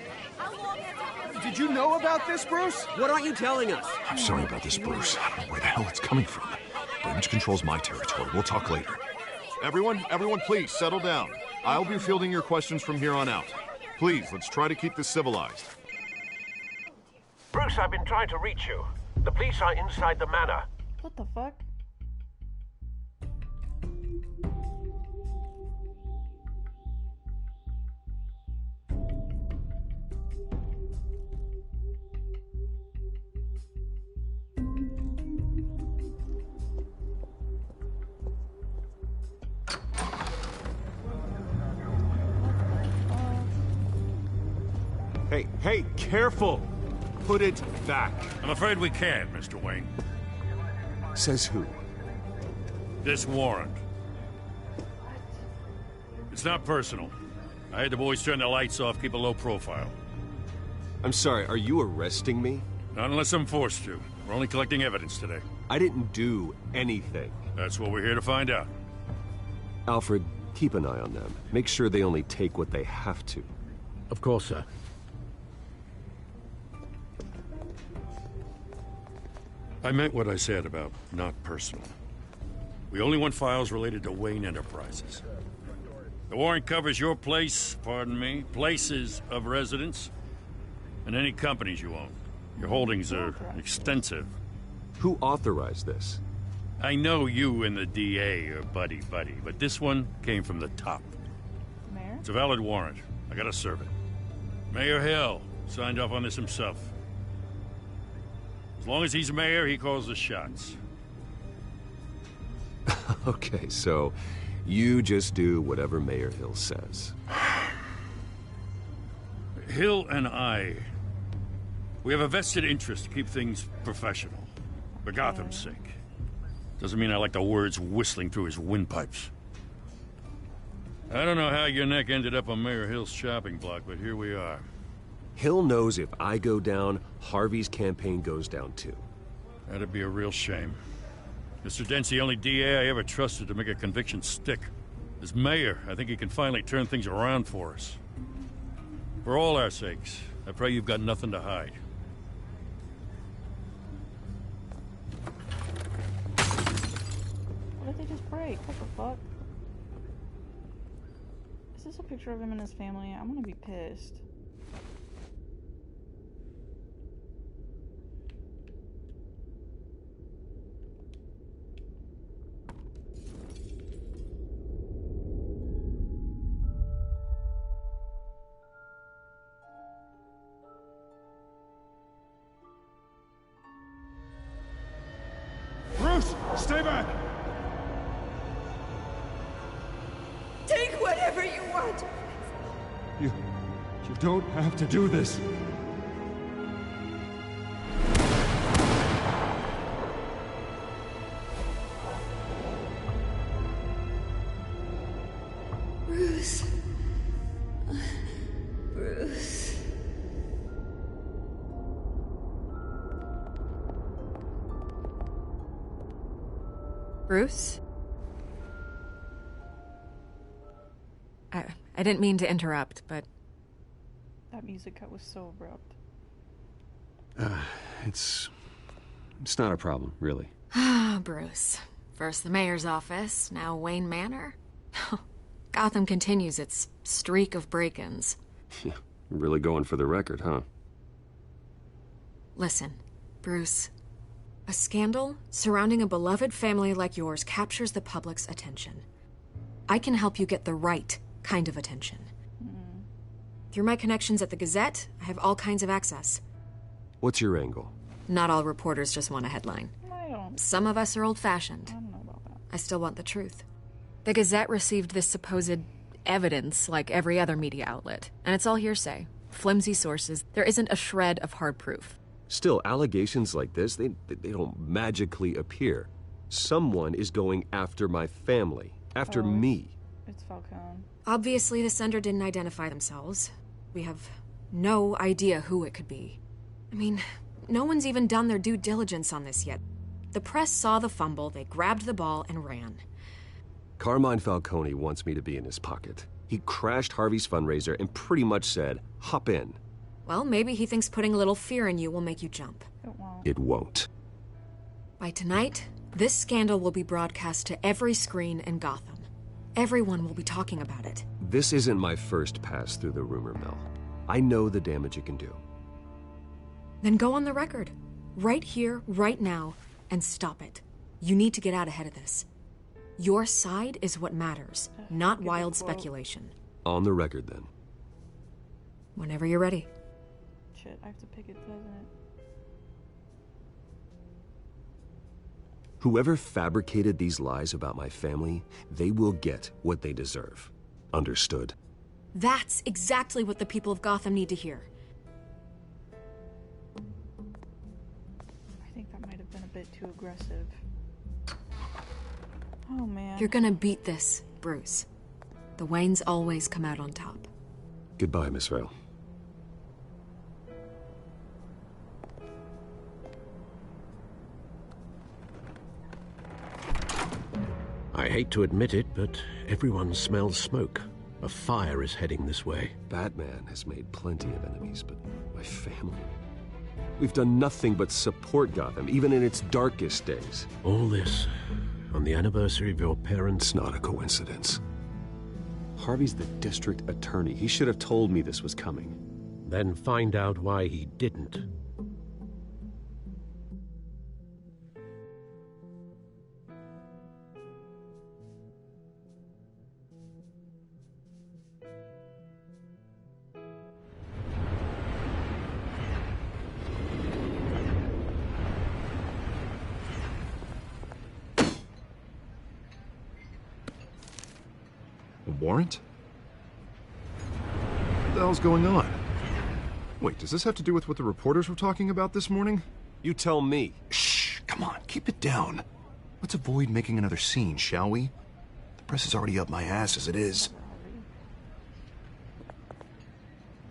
Did you know about this, Bruce? What aren't you telling us? I'm sorry about this, Bruce. I don't know where the hell it's coming from. Damage control's my territory. We'll talk later. Everyone, please, settle down. I'll be fielding your questions from here on out. Please, let's try to keep this civilized. Bruce, I've been trying to reach you. The police are inside the manor. What the fuck? Hey, careful! Put it back. I'm afraid we can't, Mr. Wayne. Says who? This warrant. It's not personal. I had the boys turn the lights off, keep a low profile. I'm sorry, are you arresting me? Not unless I'm forced to. We're only collecting evidence today. I didn't do anything. That's what we're here to find out. Alfred, keep an eye on them. Make sure they only take what they have to. Of course, sir. I meant what I said about not personal. We only want files related to Wayne Enterprises. The warrant covers your place, places of residence, and any companies you own. Your holdings are extensive. Who authorized this? I know you and the DA are buddy-buddy, but this one came from the top. Mayor? It's a valid warrant. I gotta serve it. Mayor Hill signed off on this himself. As long as he's mayor, he calls the shots. Okay, so you just do whatever Mayor Hill says. Hill and I, we have a vested interest to keep things professional. For Gotham's sake. Doesn't mean I like the words whistling through his windpipes. I don't know how your neck ended up on Mayor Hill's shopping block, but here we are. Hill knows if I go down, Harvey's campaign goes down too. That'd be a real shame. Mr. Dent's the only DA I ever trusted to make a conviction stick. As mayor, I think he can finally turn things around for us. For all our sakes, I pray you've got nothing to hide. What did they just break? What the fuck? Is this a picture of him and his family? I'm gonna be pissed. Bruce, stay back! Take whatever you want. You don't have to do this. Bruce. Bruce. Bruce? I didn't mean to interrupt, but... That music cut was so abrupt. It's not a problem, really. Ah, Bruce. First the mayor's office, now Wayne Manor. Gotham continues its streak of break-ins. Yeah, really going for the record, huh? Listen, Bruce. A scandal surrounding a beloved family like yours captures the public's attention. I can help you get the right kind of attention. Through my connections at the Gazette, I have all kinds of access. What's your angle? Not all reporters just want a headline. I don't. Some of us are old-fashioned. I don't know about that. I still want the truth. The Gazette received this supposed evidence like every other media outlet, and it's all hearsay. Flimsy sources. There isn't a shred of hard proof. Still, allegations like this, they don't magically appear. Someone is going after my family, after me. It's Falcone. Obviously, the sender didn't identify themselves. We have no idea who it could be. I mean, no one's even done their due diligence on this yet. The press saw the fumble, they grabbed the ball and ran. Carmine Falcone wants me to be in his pocket. He crashed Harvey's fundraiser and pretty much said, hop in. Well, maybe he thinks putting a little fear in you will make you jump. It won't. It won't. By tonight, this scandal will be broadcast to every screen in Gotham. Everyone will be talking about it. This isn't my first pass through the rumor mill. I know the damage it can do. Then go on the record. Right here, right now, and stop it. You need to get out ahead of this. Your side is what matters, not wild speculation. On the record, then. Whenever you're ready. Shit, I have to pick it, doesn't it? Whoever fabricated these lies about my family, they will get what they deserve. Understood? That's exactly what the people of Gotham need to hear. I think that might have been a bit too aggressive. Oh, man. You're gonna beat this, Bruce. The Waynes always come out on top. Goodbye, Miss Vale. I hate to admit it, but everyone smells smoke. A fire is heading this way. Batman has made plenty of enemies, but my family... We've done nothing but support Gotham, even in its darkest days. All this on the anniversary of your parents'... It's not a coincidence. Harvey's the district attorney. He should have told me this was coming. Then find out why he didn't. Warrant? What the hell's going on? Wait, does this have to do with what the reporters were talking about this morning? You tell me. Shh, come on, keep it down. Let's avoid making another scene, shall we? The press is already up my ass as it is.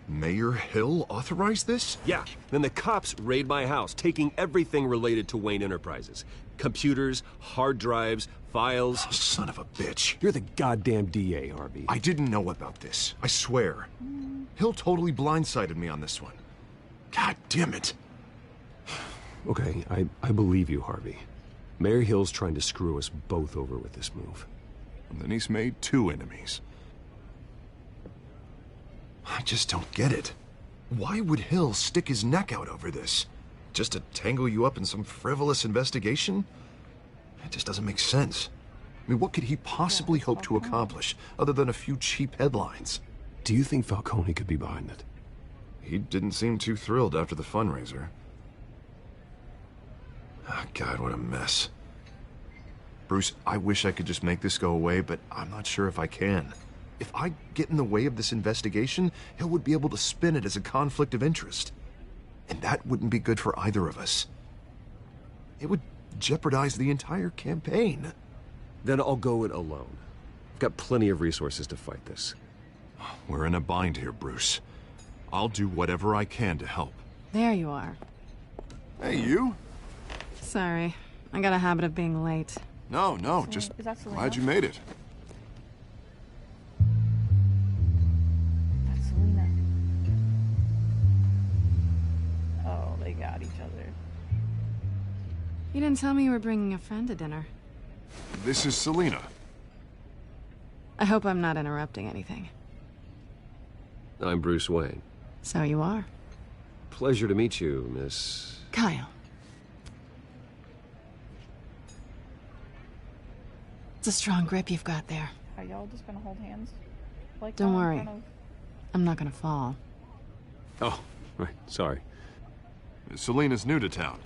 Mayor Hill authorized this? Yeah, then the cops raid my house, taking everything related to Wayne Enterprises. Computers, hard drives, files. Oh, son of a bitch. You're the goddamn DA, Harvey. I didn't know about this. I swear. Hill totally blindsided me on this one. God damn it. Okay, I believe you, Harvey. Mayor Hill's trying to screw us both over with this move. And then he's made two enemies. just don't get it. Why would Hill stick his neck out over this? Just to tangle you up in some frivolous investigation? It just doesn't make sense. I mean, what could he possibly hope to accomplish other than a few cheap headlines? Do you think Falcone could be behind it? He didn't seem too thrilled after the fundraiser. Oh, God, what a mess. Bruce, I wish I could just make this go away, but I'm not sure if I can. If I get in the way of this investigation, Hill would be able to spin it as a conflict of interest. And that wouldn't be good for either of us. It would jeopardize the entire campaign. Then I'll go it alone. I've got plenty of resources to fight this. We're in a bind here, Bruce. I'll do whatever I can to help. There you are. Hey, you? Sorry. I got a habit of being late. No, just glad you made it. That's Selena. Oh, they got each other. You didn't tell me you were bringing a friend to dinner. This is Selena. I hope I'm not interrupting anything. I'm Bruce Wayne. So you are. Pleasure to meet you, Miss... Kyle. It's a strong grip you've got there. Are y'all just gonna hold hands? Like Don't worry. I'm not gonna fall. Oh, right. Sorry. Selena's new to town.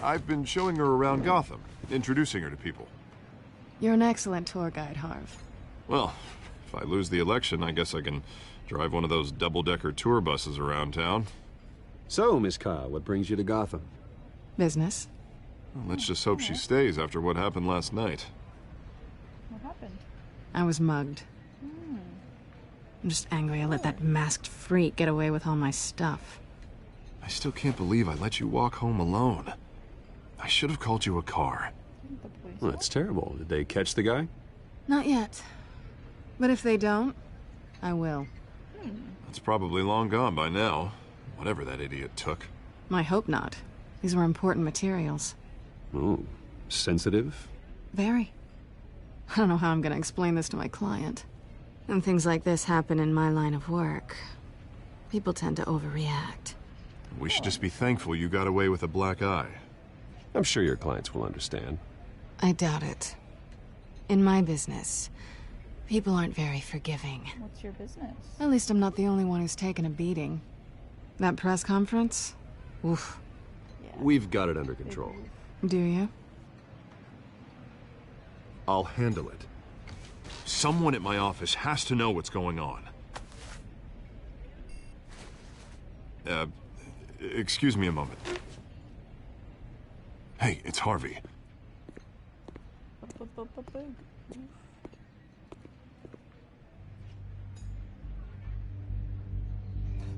I've been showing her around Gotham, introducing her to people. You're an excellent tour guide, Harv. Well, if I lose the election, I guess I can drive one of those double-decker tour buses around town. So, Miss Kyle, what brings you to Gotham? Business. Well, let's just hope she stays after what happened last night. What happened? I was mugged. I'm just angry I let that masked freak get away with all my stuff. I still can't believe I let you walk home alone. I should have called you a car. Well, that's terrible. Did they catch the guy? Not yet. But if they don't, I will. It's probably long gone by now. Whatever that idiot took. I hope not. These were important materials. Ooh, sensitive? Very. I don't know how I'm gonna explain this to my client. When things like this happen in my line of work, people tend to overreact. We should just be thankful you got away with a black eye. I'm sure your clients will understand. I doubt it. In my business, people aren't very forgiving. What's your business? At least I'm not the only one who's taken a beating. That press conference? Oof. Yeah. We've got it under control. Do you? I'll handle it. Someone at my office has to know what's going on. Excuse me a moment. Hey, it's Harvey.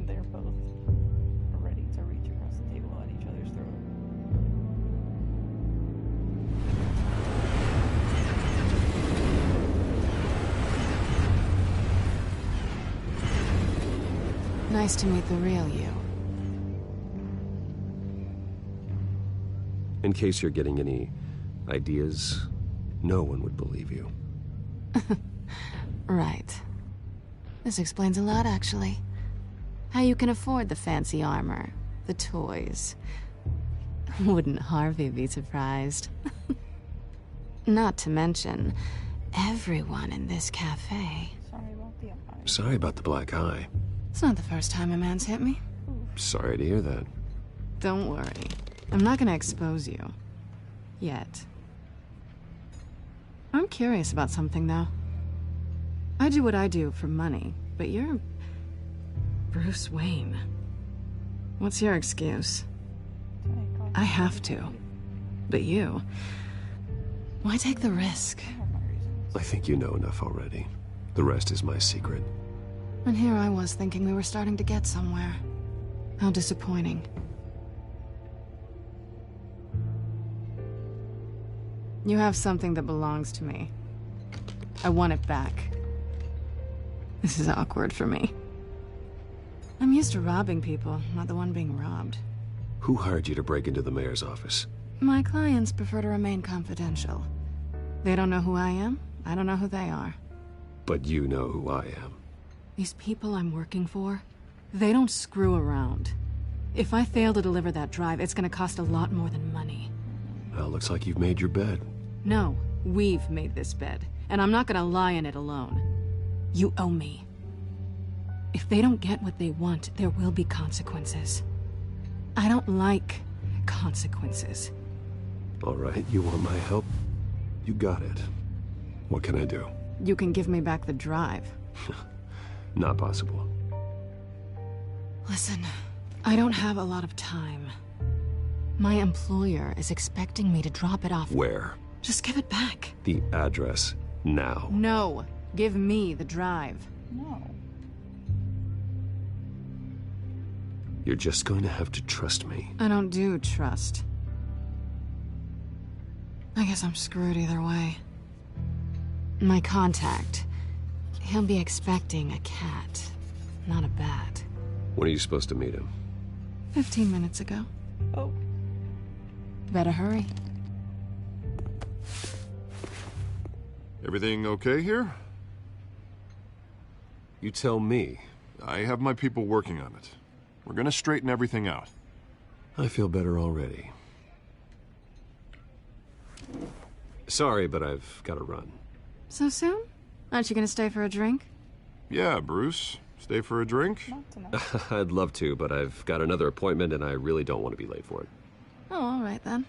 They're both ready to reach across the table at each other's throat. Nice to meet the real you. In case you're getting any ideas, no one would believe you. Right. This explains a lot, actually. How you can afford the fancy armor, the toys. Wouldn't Harvey be surprised? Not to mention, everyone in this cafe. Sorry about the eye. Sorry about the black eye. It's not the first time a man's hit me. Sorry to hear that. Don't worry. I'm not gonna expose you. Yet. I'm curious about something, though. I do what I do for money, but you're... Bruce Wayne. What's your excuse? I have to. But you... Why take the risk? I think you know enough already. The rest is my secret. And here I was thinking we were starting to get somewhere. How disappointing. You have something that belongs to me. I want it back. This is awkward for me. I'm used to robbing people, not the one being robbed. Who hired you to break into the mayor's office? My clients prefer to remain confidential. They don't know who I am, I don't know who they are. But you know who I am. These people I'm working for, they don't screw around. If I fail to deliver that drive, it's gonna cost a lot more than money. Well, looks like you've made your bed. No, we've made this bed, and I'm not gonna lie in it alone. You owe me. If they don't get what they want, there will be consequences. I don't like consequences. All right, you want my help? You got it. What can I do? You can give me back the drive. Not possible. Listen, I don't have a lot of time. My employer is expecting me to drop it off. Where? Just give it back. The address, now. No, give me the drive. No. You're just going to have to trust me. I don't do trust. I guess I'm screwed either way. My contact, he'll be expecting a cat, not a bat. When are you supposed to meet him? 15 minutes ago. Oh. Better hurry. Everything okay here? You tell me. I have my people working on it. We're gonna straighten everything out. I feel better already. Sorry, but I've got to run. So soon? Aren't you gonna stay for a drink? Yeah, Bruce. Stay for a drink? I'd love to, but I've got another appointment and I really don't want to be late for it. Oh, all right then.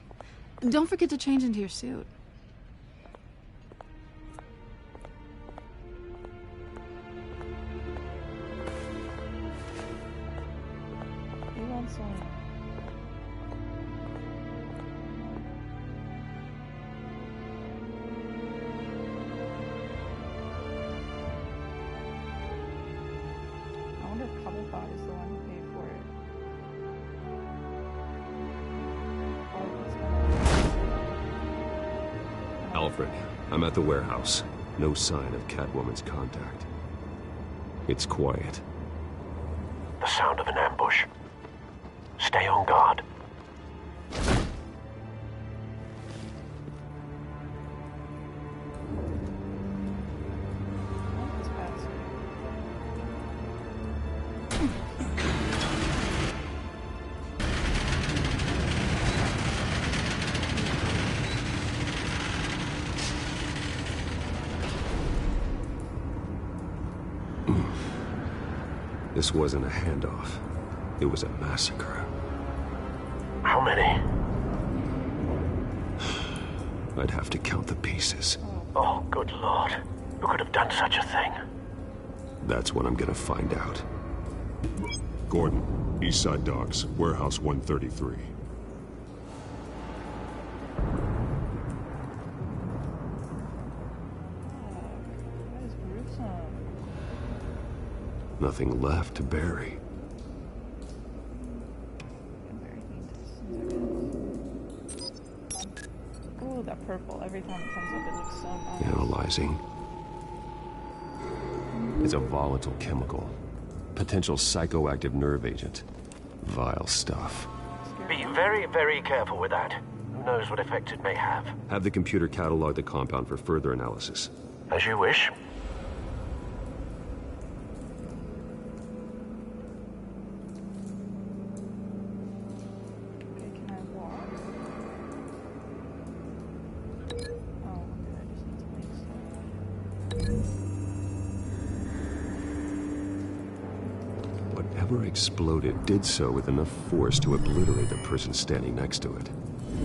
Don't forget to change into your suit. He wants some. I wonder if Cobblepot is the one who paid for it. Alfred, I'm at the warehouse. No sign of Catwoman's contact. It's quiet. The sound of an ambush. Stay on guard. This wasn't a handoff. It was a massacre. How many? I'd have to count the pieces. Oh, good Lord. Who could have done such a thing? That's what I'm gonna find out. Gordon, Eastside Docks, Warehouse 133. That is gruesome. Nothing left to bury. Ooh, that purple. Every time it comes up, it looks so nice. Analyzing. It's a volatile chemical. Potential psychoactive nerve agent. Vile stuff. Be very, very careful with that. Who knows what effect it may have. Have the computer catalog the compound for further analysis. As you wish. Whatever exploded did so with enough force to obliterate the person standing next to it.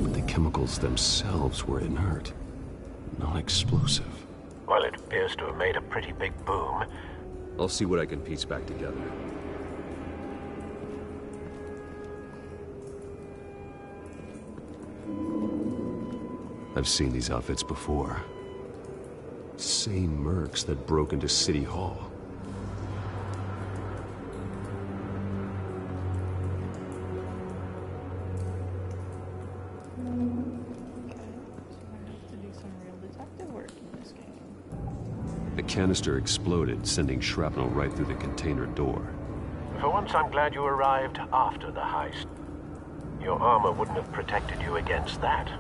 But the chemicals themselves were inert, non-explosive. Well, it appears to have made a pretty big boom. I'll see what I can piece back together. I've seen these outfits before. Same mercs that broke into City Hall. The canister exploded, sending shrapnel right through the container door. For once, I'm glad you arrived after the heist. Your armor wouldn't have protected you against that.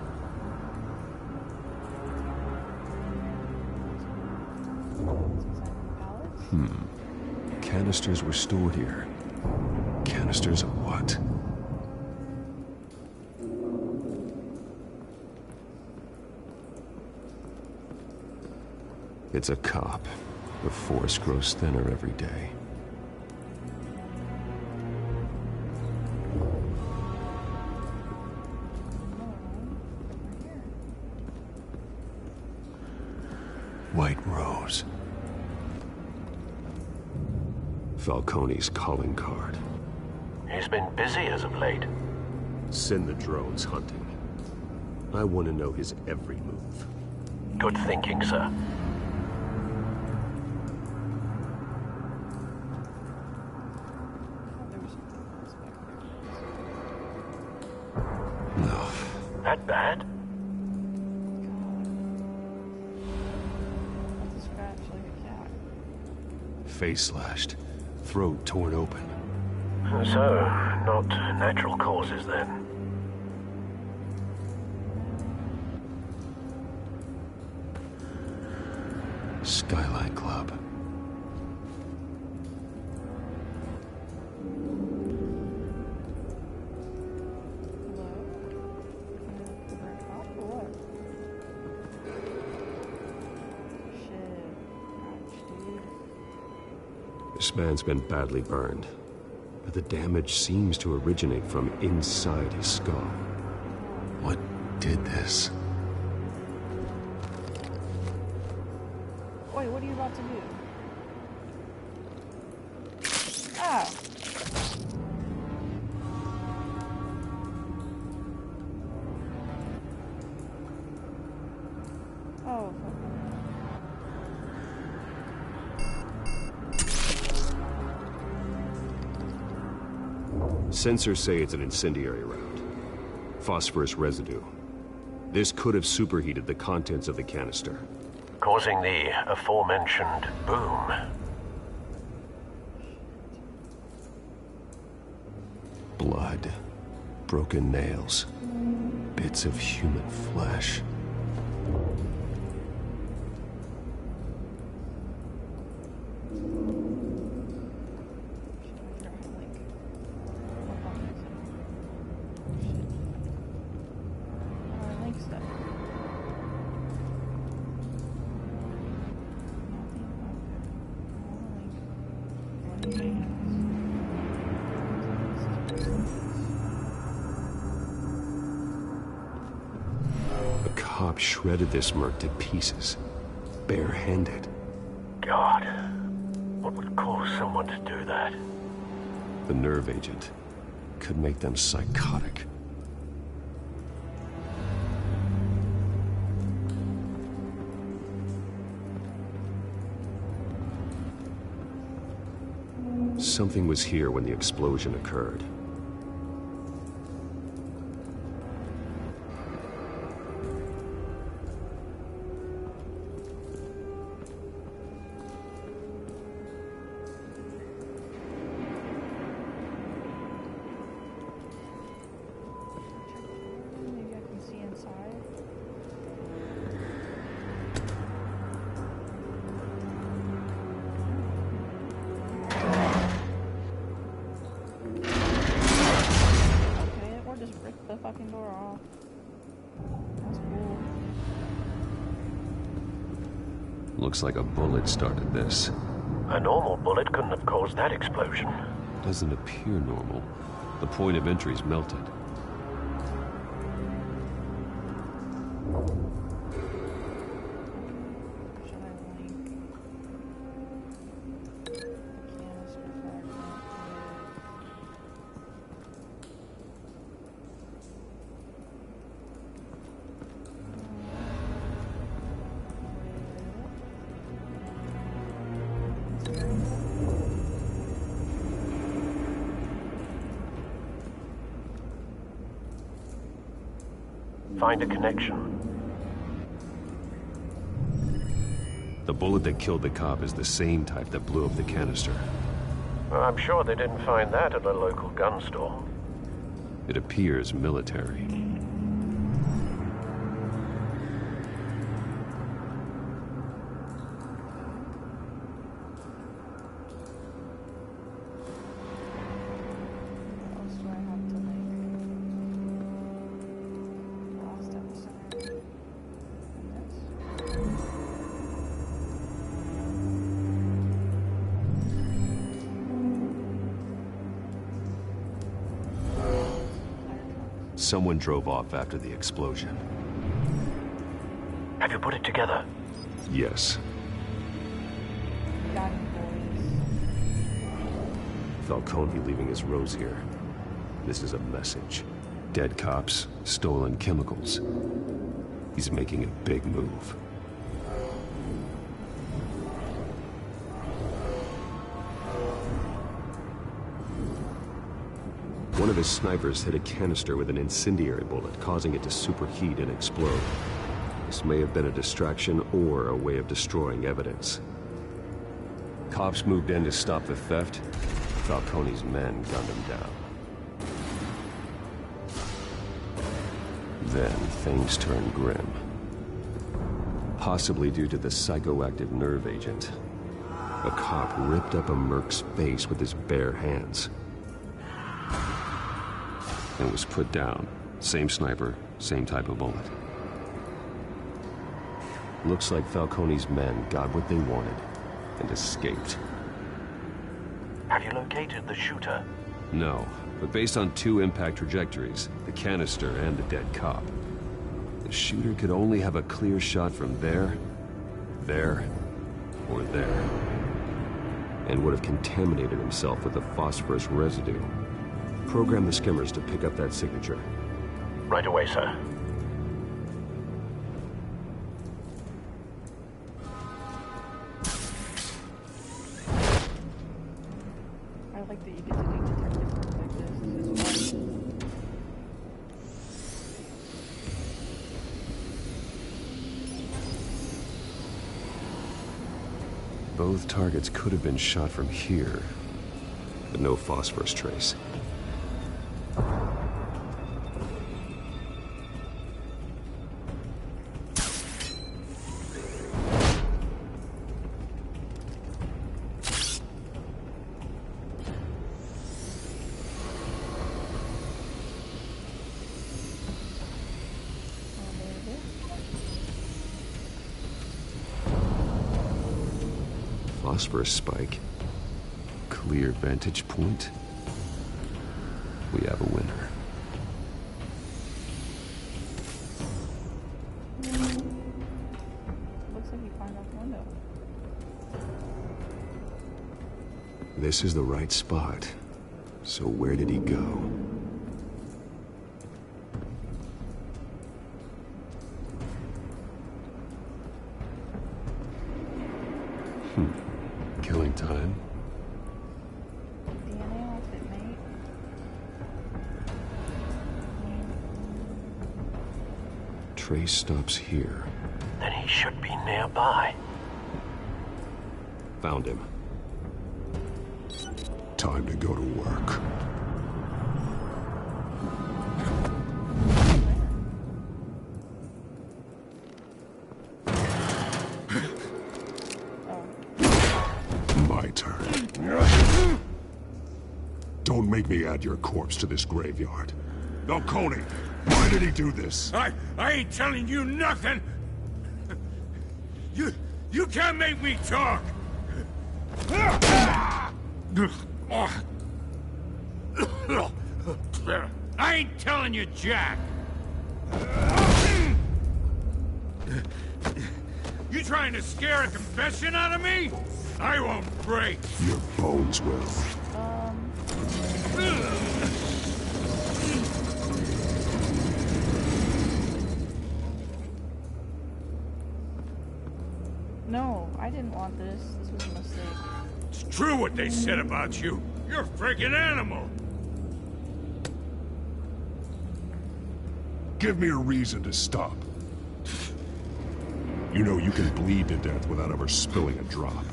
Canisters were stored here. Canisters of what? It's a cop. The force grows thinner every day. White Rose. Falcone's calling card. He's been busy as of late. Send the drones hunting. I want to know his every move. Good thinking, sir. No. That bad? That's a scratch like a cat. Face slashed. Throat torn open. So, not natural causes then. Skyline Club. This man's been badly burned, but the damage seems to originate from inside his skull. What did this? Wait, what are you about to do? Ah! Oh, Sensors say it's an incendiary round. Phosphorus residue. This could have superheated the contents of the canister, causing the aforementioned boom. Blood. Broken nails. Bits of human flesh. Shredded this merc to pieces, barehanded. God, what would cause someone to do that? The nerve agent could make them psychotic. Something was here when the explosion occurred. Looks like a bullet started this. A normal bullet couldn't have caused that explosion. Doesn't appear normal. The point of entry's melted. Find a connection. The bullet that killed the cop is the same type that blew up the canister. Well, I'm sure they didn't find that at a local gun store. It appears military. someone drove off after the explosion. Have you put it together? Yes. Got him, boys. Falcone leaving his rose here. This is a message. Dead cops, stolen chemicals. He's making a big move. One of his snipers hit a canister with an incendiary bullet, causing it to superheat and explode. This may have been a distraction or a way of destroying evidence. Cops moved in to stop the theft. Falcone's men gunned him down. Then things turned grim. Possibly due to the psychoactive nerve agent. A cop ripped up a merc's face with his bare hands. And was put down. Same sniper, same type of bullet. Looks like Falcone's men got what they wanted and escaped. Have you located the shooter? No, but based on 2 impact trajectories, the canister and the dead cop, the shooter could only have a clear shot from there, or there, and would have contaminated himself with the phosphorus residue. Program the skimmers to pick up that signature. Right away, sir. I like that you get to do detective work like this. This is fun. Both targets could have been shot from here, but no phosphorus trace. Phosphorus spike. Clear vantage point. We have a winner. Looks like he climbed out the window. This is the right spot. So where did he go? Killing time. DNA off it, mate. Trace stops here. Then he should be nearby. Found him. Time to go to work. My turn. Don't make me add your corpse to this graveyard. Falcone, why did he do this? I ain't telling you nothing! You can't make me talk! I ain't telling you, Jack! You trying to scare a confession out of me? I won't break! Your bones will. No, I didn't want this. This was a mistake. It's true what they said about you. You're a freaking animal! Give me a reason to stop. You know you can bleed to death without ever spilling a drop.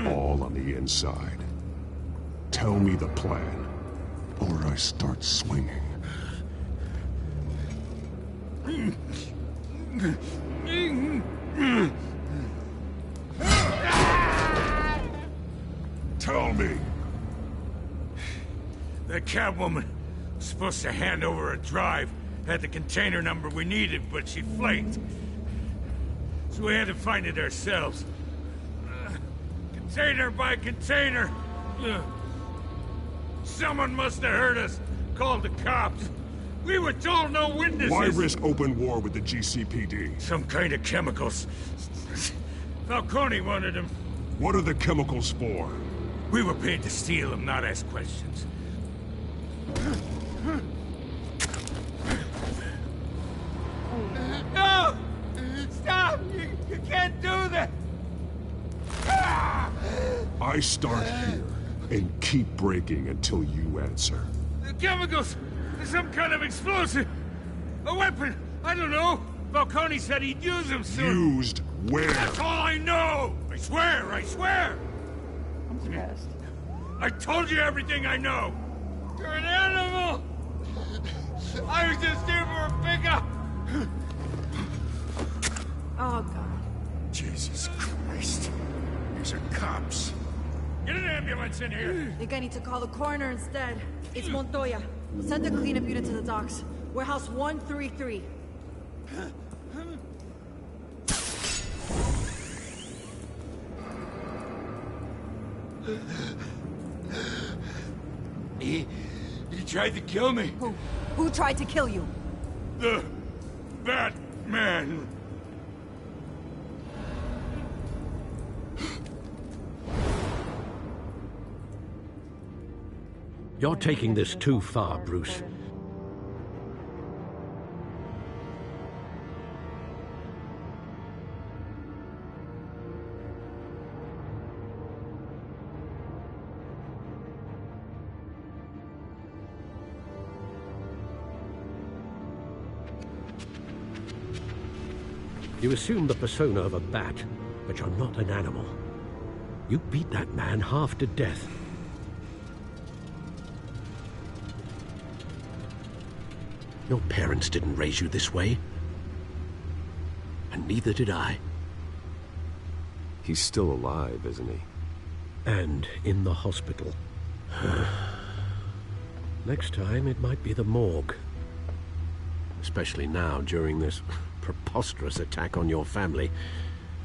All on the inside. Tell me the plan, or I start swinging. Tell me. That Catwoman was supposed to hand over a drive, had the container number we needed, but she flaked. So we had to find it ourselves. Container by container. Someone must have heard us, called the cops. We were told no witnesses! Why risk open war with the GCPD? Some kind of chemicals. Falcone wanted them. What are the chemicals for? We were paid to steal them, not ask questions. No! Stop! You can't do that! I start here and keep breaking until you answer. The chemicals! Some kind of explosive! A weapon! I don't know! Falcone said he'd use them soon! Used where? That's all I know! I swear! I swear! I'm stressed. I told you everything I know! You're an animal! I was just here for a pickup! Oh, God. Jesus Christ. These are cops. Get an ambulance in here! Think I need to call the coroner instead. It's Montoya. Send the cleanup unit to the docks. Warehouse 133. He tried to kill me. Who tried to kill you? The Batman. You're taking this too far, Bruce. You assume the persona of a bat, but you're not an animal. You beat that man half to death. Your parents didn't raise you this way. And neither did I. He's still alive, isn't he? And in the hospital. Next time, it might be the morgue. Especially now, during this preposterous attack on your family.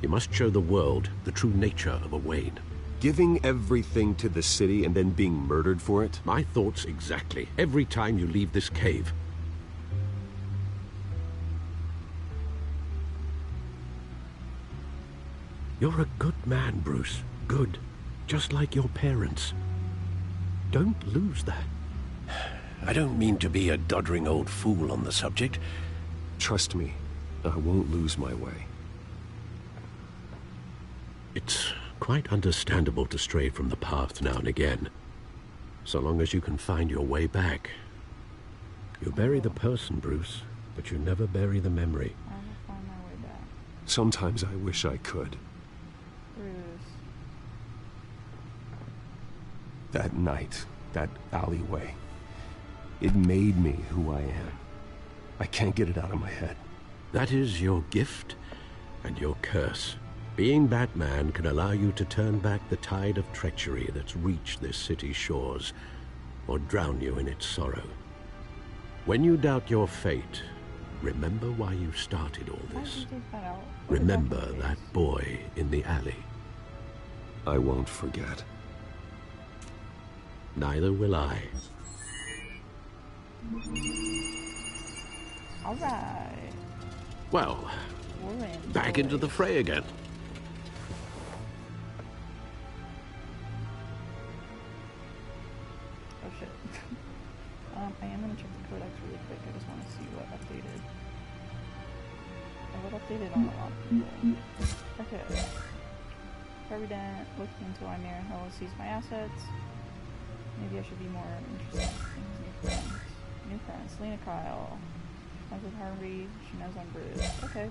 You must show the world the true nature of a Wayne. Giving everything to the city and then being murdered for it? My thoughts exactly. Every time you leave this cave. You're a good man, Bruce. Good. Just like your parents. Don't lose that. I don't mean to be a doddering old fool on the subject. Trust me, I won't lose my way. It's quite understandable to stray from the path now and again. So long as you can find your way back. You bury the person, Bruce, but you never bury the memory. I will find my way back. Sometimes I wish I could. Bruce. That night, that alleyway, it made me who I am. I can't get it out of my head. That is your gift and your curse. Being Batman can allow you to turn back the tide of treachery that's reached this city's shores, or drown you in its sorrow. When you doubt your fate, remember why you started all this. Remember that boy in the alley. I won't forget. Neither will I. All right. Well, back into the fray again. Oh shit. I am gonna check the codex really quick. I just want to see what updated. What updated on a lot of people. Okay. Harvey Dent looking into why Mayor Hill sees my assets. Maybe I should be more interested in his new friends. New friends. Lena Kyle. Friends with Harvey. She knows I'm Bruce. Okay.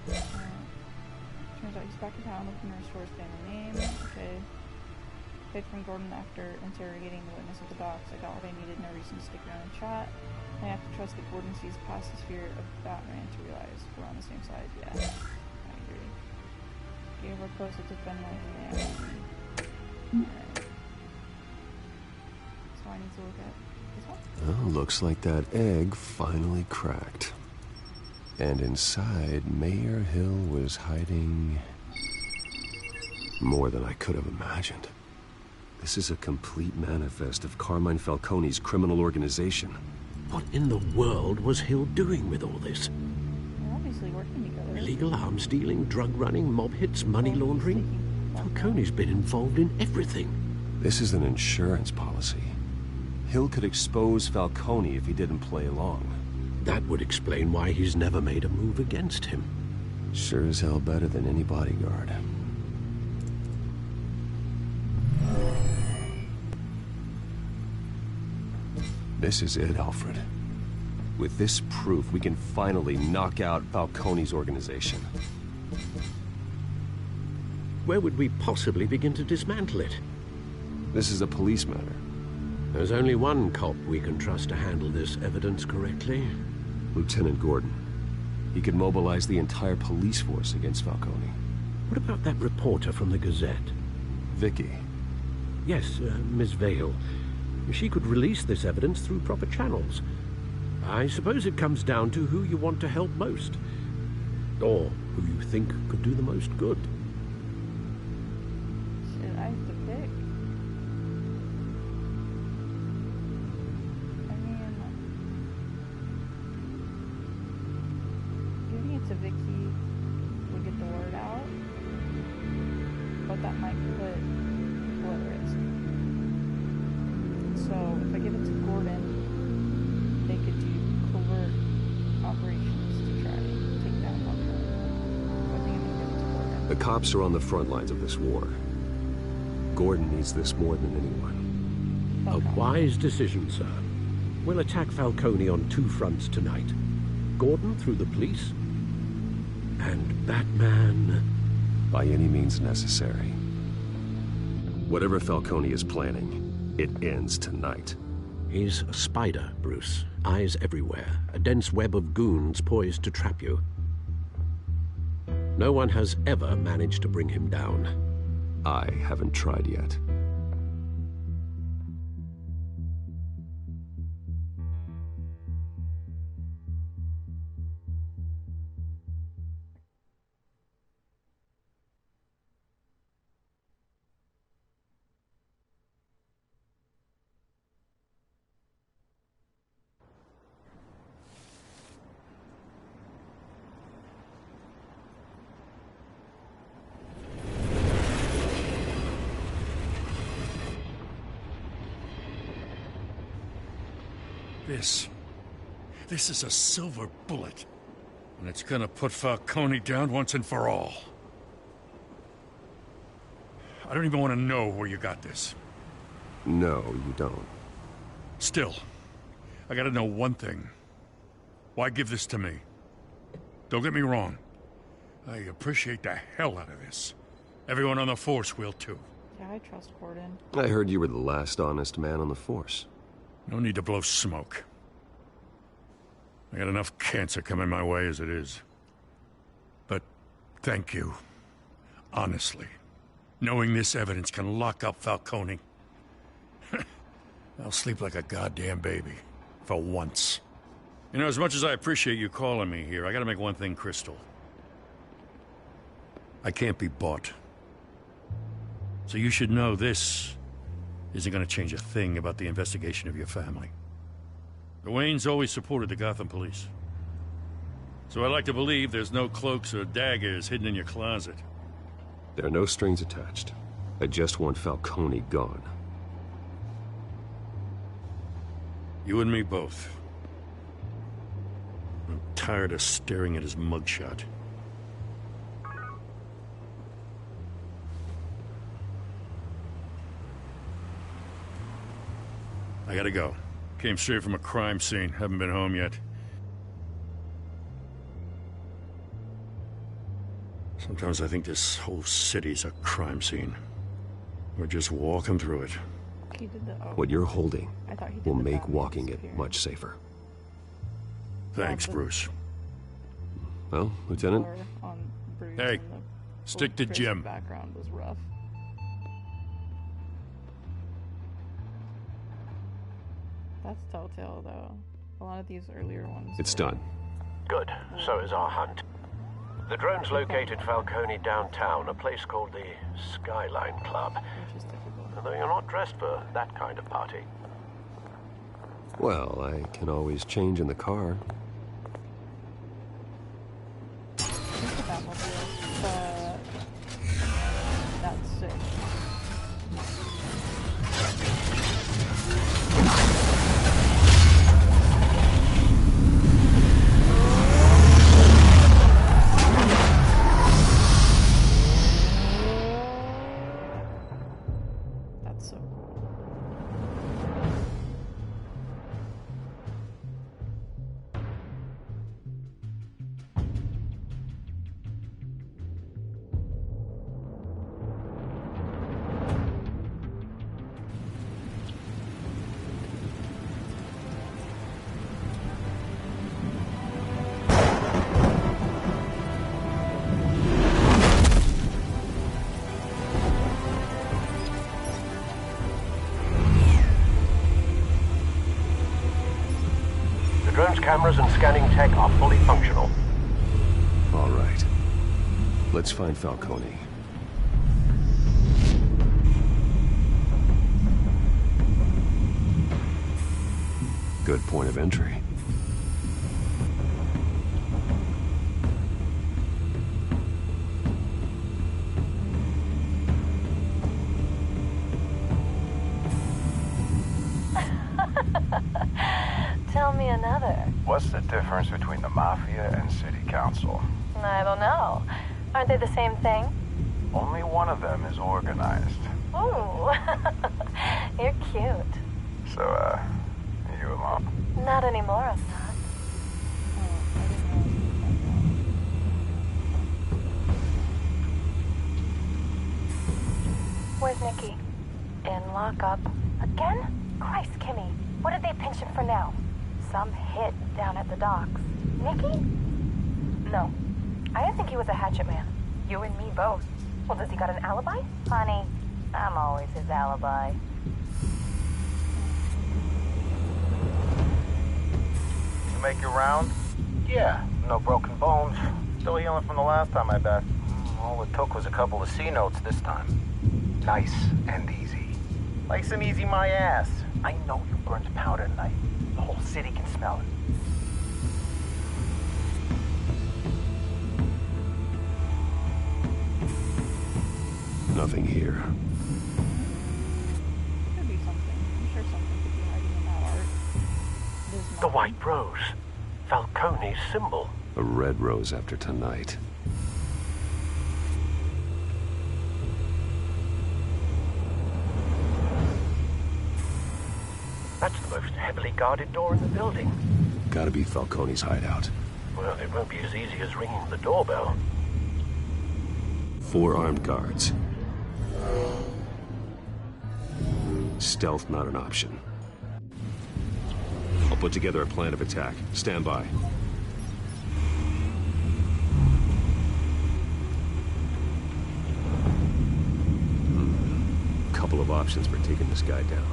Turns out he's back in town looking to restore his family name. Okay. Picked from Gordon after interrogating the witness at the docks. I got what I needed. No reason to stick around and chat. I have to trust that Gordon sees past his fear of Batman to realize we're on the same side. Yeah. I agree. Gave her post to defend my family. Alright. So I need to look at this one? Well, looks like that egg finally cracked. And inside, Mayor Hill was hiding more than I could have imagined. This is a complete manifest of Carmine Falcone's criminal organization. What in the world was Hill doing with all this? They're obviously working together. Illegal arms dealing, drug running, mob hits, money laundering. Falcone's been involved in everything. This is an insurance policy. Hill could expose Falcone if he didn't play along. That would explain why he's never made a move against him. Sure as hell better than any bodyguard. This is it, Alfred. With this proof, we can finally knock out Falcone's organization. Where would we possibly begin to dismantle it? This is a police matter. There's only one cop we can trust to handle this evidence correctly. Lieutenant Gordon. He could mobilize the entire police force against Falcone. What about that reporter from the Gazette? Vicky. Yes, Miss Vale. She could release this evidence through proper channels. I suppose it comes down to who you want to help most. Or who you think could do the most good. Shit, I have to pick. I mean, giving it to Vicky would get the word out, but that might put people at risk. So if I give it to Gordon, they could do covert operations to try and take down Falcone. So I think I'm gonna give it to Gordon. The cops are on the front lines of this war. Gordon needs this more than anyone. A wise decision, sir. We'll attack Falcone on two fronts tonight. Gordon through the police, and Batman... by any means necessary. Whatever Falcone is planning, it ends tonight. He's a spider, Bruce. Eyes everywhere. A dense web of goons poised to trap you. No one has ever managed to bring him down. I haven't tried yet. This is a silver bullet. And it's gonna put Falcone down once and for all. I don't even want to know where you got this. No, you don't. Still, I gotta know one thing. Why give this to me? Don't get me wrong. I appreciate the hell out of this. Everyone on the force will too. Yeah, I trust Gordon. I heard you were the last honest man on the force. No need to blow smoke. I got enough cancer coming my way as it is. But thank you. Honestly. Knowing this evidence can lock up Falcone. I'll sleep like a goddamn baby. For once. You know, as much as I appreciate you calling me here, I gotta make one thing crystal. I can't be bought. So you should know this isn't gonna change a thing about the investigation of your family. The Waynes always supported the Gotham police. So I like to believe there's no cloaks or daggers hidden in your closet. There are no strings attached. I just want Falcone gone. You and me both. I'm tired of staring at his mugshot. I gotta go. Came straight from a crime scene. Haven't been home yet. Sometimes I think this whole city's a crime scene. We're just walking through it. He did the, What you're holding will make walking it disappearance. much safer. Thanks, Bruce. Well, Lieutenant? On Bruce Hey, and the stick to crisp Jim. Background was rough. That's Telltale, though. A lot of these earlier ones. It's done. Good. So is our hunt. The drones located Falcone downtown, a place called the Skyline Club. Although you're not dressed for that kind of party. Well, I can always change in the car. Just the Batmobile, but that's sick. That's so cool. The drone's cameras and scanning tech are fully functional. All right. Let's find Falcone. Good point of entry. Tell me another. What's the difference between the Mafia and City Council? I don't know. Aren't they the same thing? Only one of them is organized. Ooh. You're cute. So, you a mom? Not anymore, I'm not. Where's Nikki? In lockup. Again? Christ, Kimmy. What did they pinch him for now? Some hit down at the docks. Nikki? No. I didn't think he was a hatchet man. You and me both. Well, does he got an alibi? Honey, I'm always his alibi. You make your round? Yeah, no broken bones. Still healing from the last time, I bet. All it took was a couple of C notes this time. Nice and easy. Like some easy my ass. I know you burned powder tonight. The whole city can smell it. Nothing here. Could be something. I'm sure something could be hiding in that art. The white rose. Falcone's symbol. A red rose after tonight. That's the most heavily guarded door in the building. Gotta be Falcone's hideout. Well, it won't be as easy as ringing the doorbell. 4 armed guards. Stealth not an option. I'll put together a plan of attack. Stand by. Couple of options for taking this guy down.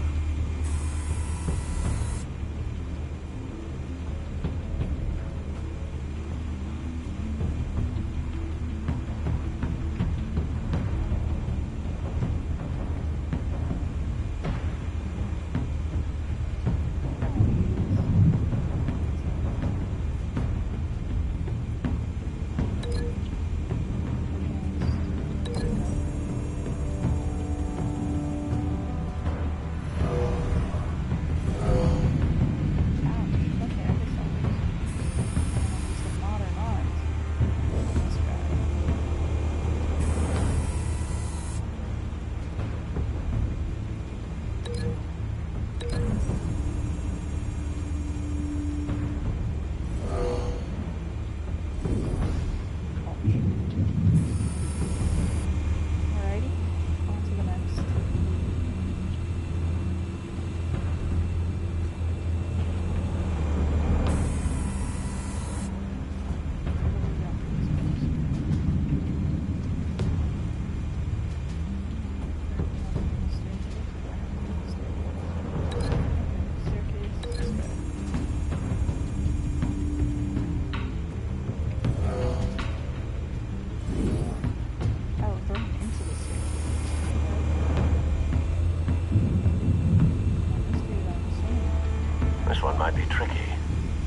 might be tricky.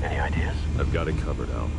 Any ideas? I've got it covered, Al.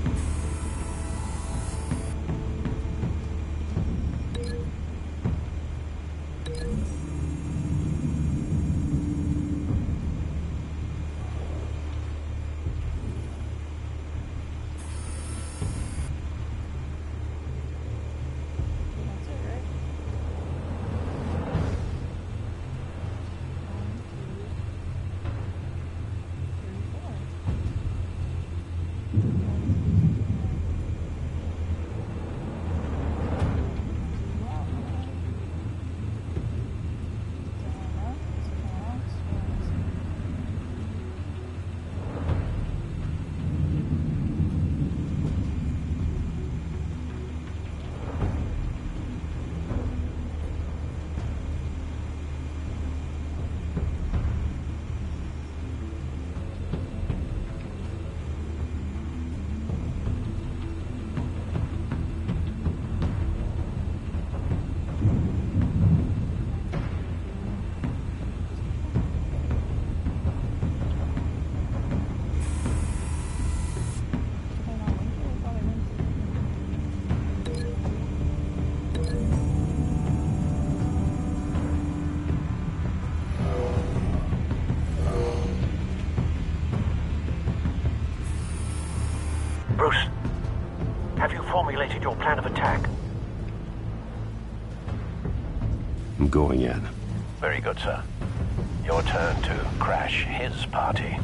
Bruce, have you formulated your plan of attack? I'm going in. Very good, sir. Your turn to crash his party.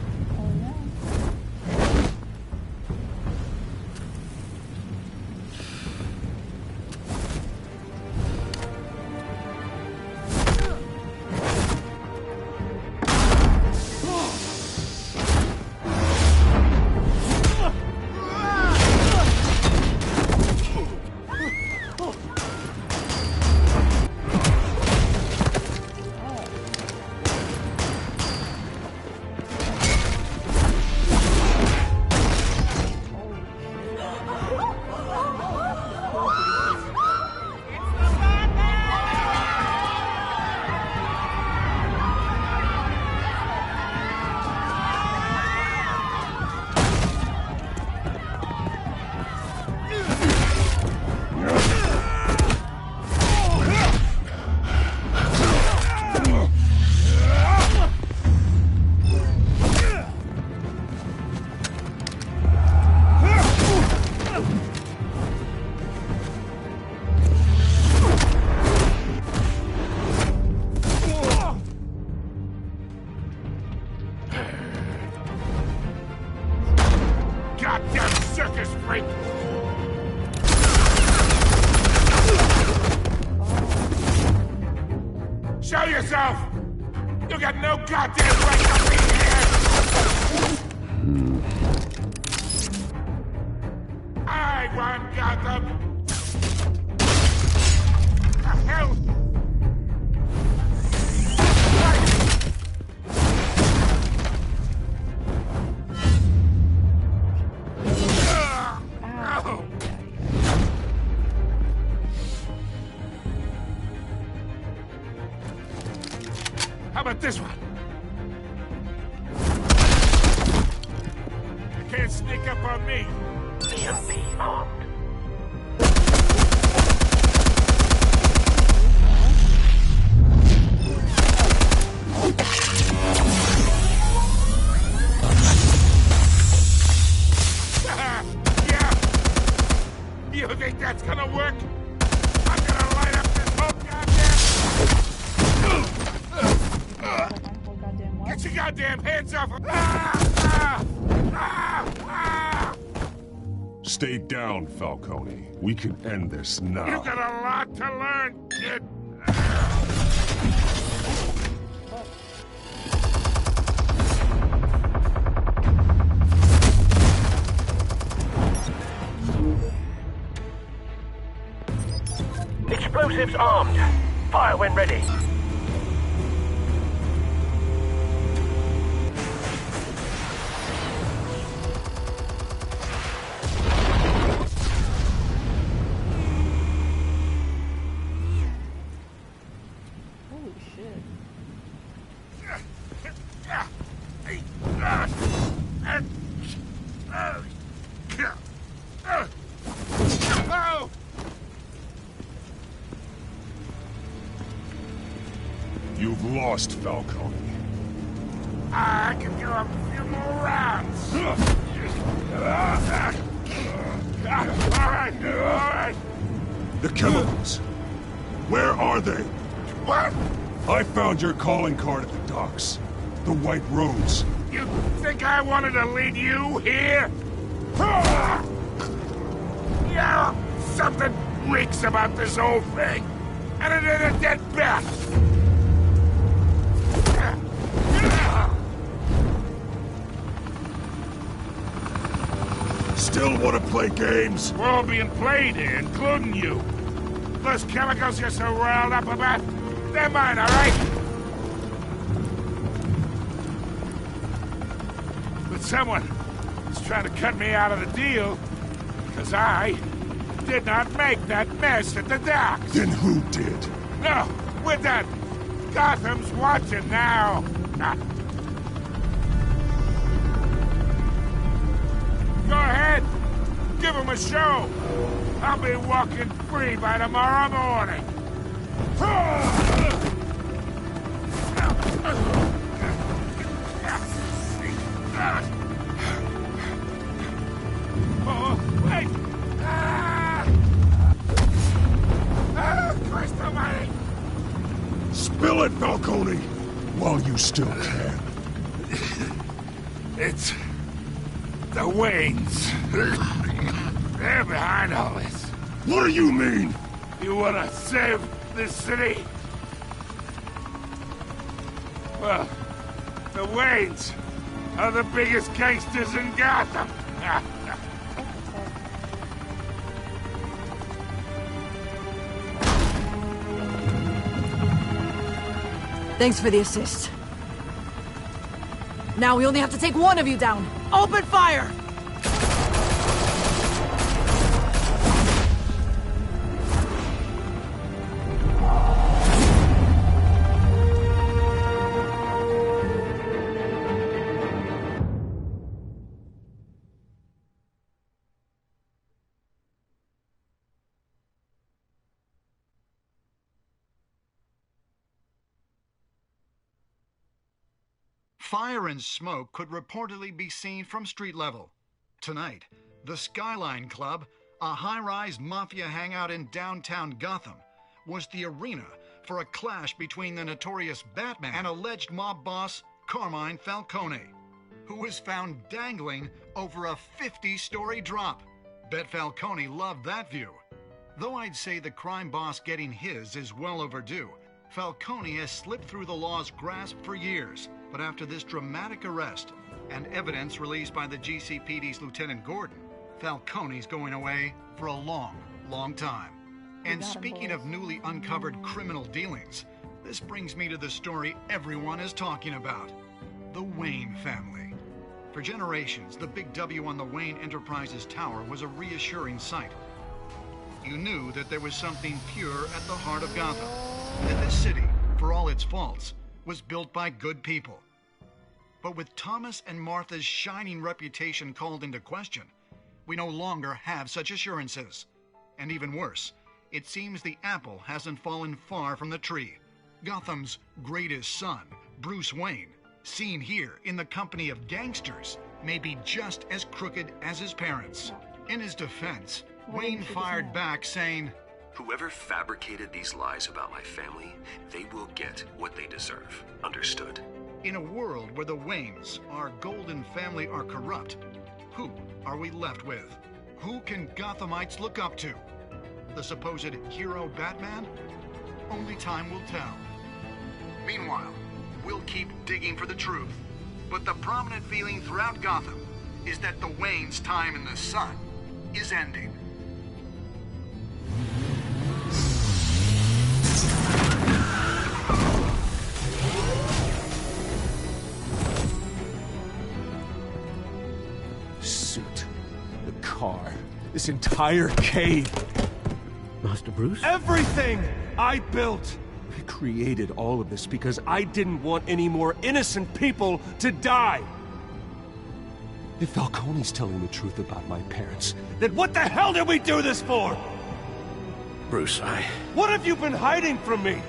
Show yourself! You got no goddamn right to be here! I won Gotham! The hell? How about this one? You can't sneak up on me. EMP armed. Yeah. You think that's gonna work? I'm gonna light up this whole goddamn... Get your goddamn hands off him! Stay down, Falcone. We can end this now. You got a lot to learn, kid. Explosives armed. Fire when ready. lost, Falcone. I can do a few more rounds. All right. The chemicals. Where are they? What? I found your calling card at the docks. The White Rose. You think I wanted to lead you here? Yeah, something reeks about this whole thing. And it ain't a dead bat. Still want to play games? We're all being played here, including you. Those chemicals you're so riled up about, they're mine, all right? But someone is trying to cut me out of the deal because I did not make that mess at the docks. Then who did? No, we're done. Gotham's watching now. Go ahead. Give him a show. I'll be walking free by tomorrow morning. Oh, wait! Christ almighty! Spill it, Falcone, while you still can. It's the Waynes. They're behind all this. What do you mean? You want to save this city? Well, the Waynes are the biggest gangsters in Gotham. Thanks for the assist. Now we only have to take one of you down. Open fire! Fire and smoke could reportedly be seen from street level. Tonight, the Skyline Club, a high-rise mafia hangout in downtown Gotham, was the arena for a clash between the notorious Batman and alleged mob boss Carmine Falcone, who was found dangling over a 50-story drop. Bet Falcone loved that view. Though I'd say the crime boss getting his is well overdue, Falcone has slipped through the law's grasp for years. But after this dramatic arrest and evidence released by the GCPD's Lieutenant Gordon, Falcone's going away for a long, long time. And speaking of newly uncovered criminal dealings, this brings me to the story everyone is talking about: the Wayne family. For generations, the big W on the Wayne Enterprises Tower was a reassuring sight. You knew that there was something pure at the heart of Gotham, that this city, for all its faults, was built by good people. But with Thomas and Martha's shining reputation called into question, we no longer have such assurances. And even worse, it seems the apple hasn't fallen far from the tree. Gotham's greatest son, Bruce Wayne, seen here in the company of gangsters, may be just as crooked as his parents. In his defense, Wayne fired back saying, "Whoever fabricated these lies about my family, they will get what they deserve. Understood?" In a world where the Waynes, our golden family, are corrupt, who are we left with? Who can Gothamites look up to? The supposed hero Batman? Only time will tell. Meanwhile, we'll keep digging for the truth. But the prominent feeling throughout Gotham is that the Waynes' time in the sun is ending. Suit, the car, this entire cave. Master Bruce? Everything I built! I created all of this because I didn't want any more innocent people to die. If Falcone's telling the truth about my parents, then what the hell did we do this for? Bruce, What have you been hiding from me?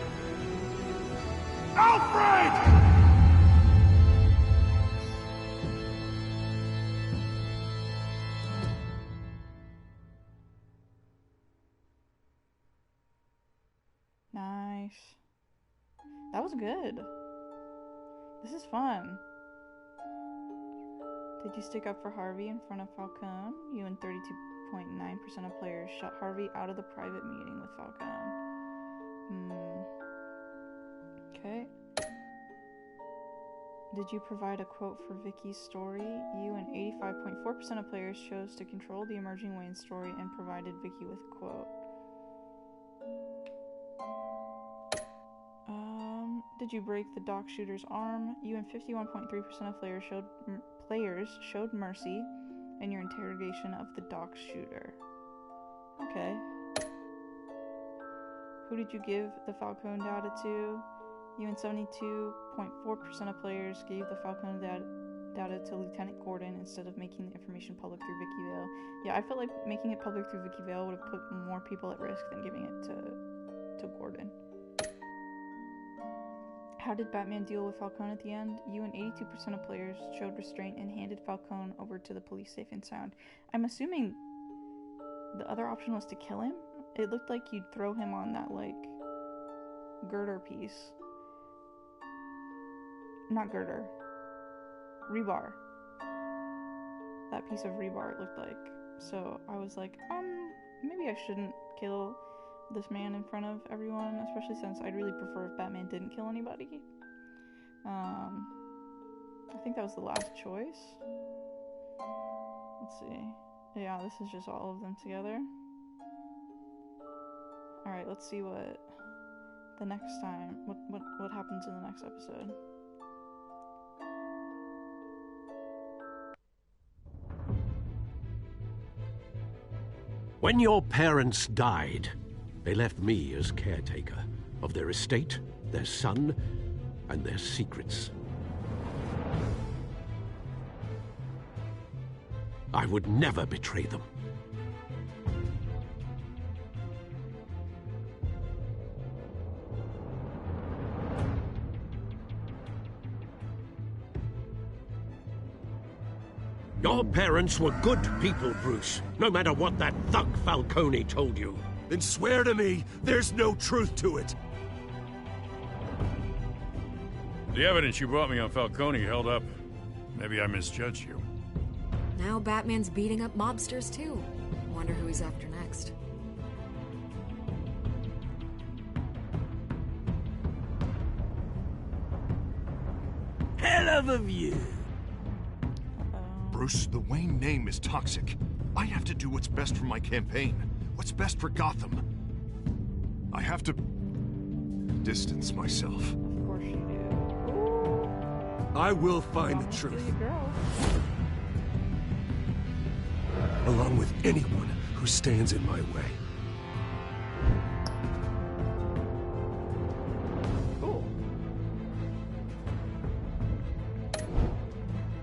Alfred! Nice. That was good. This is fun. Did you stick up for Harvey in front of Falcone? You and 32.9% of players shut Harvey out of the private meeting with Falcone. Okay. Did you provide a quote for Vicky's story? You and 85.4% of players chose to control the emerging Wayne story and provided Vicky with a quote. Did you break the dock shooter's arm? You and 51.3% of players showed mercy in your interrogation of the dock shooter. Okay. Who did you give the Falcone data to? You and 72.4% of players gave the Falcone data to Lieutenant Gordon instead of making the information public through Vicky Vale. Yeah, I feel like making it public through Vicky Vale would have put more people at risk than giving it to Gordon. How did Batman deal with Falcone at the end? You and 82% of players showed restraint and handed Falcone over to the police safe and sound. I'm assuming the other option was to kill him? It looked like you'd throw him on that, like, girder piece. Not girder. Rebar. That piece of rebar, it looked like. So I was like, maybe I shouldn't kill this man in front of everyone, especially since I'd really prefer if Batman didn't kill anybody. I think that was the last choice. Let's see. Yeah, this is just all of them together. Alright, let's see what the next time, what happens in the next episode. When your parents died, they left me as caretaker of their estate, their son, and their secrets. I would never betray them. Your parents were good people, Bruce, no matter what that thug Falcone told you. Then swear to me there's no truth to it. The evidence you brought me on Falcone held up. Maybe I misjudged you. Now Batman's beating up mobsters too. Wonder who he's after next. Hell of a view. Bruce, the Wayne name is toxic. I have to do what's best for my campaign. What's best for Gotham. I have to distance myself. Of course you do. Ooh. I will find the truth. Along with anyone who stands in my way.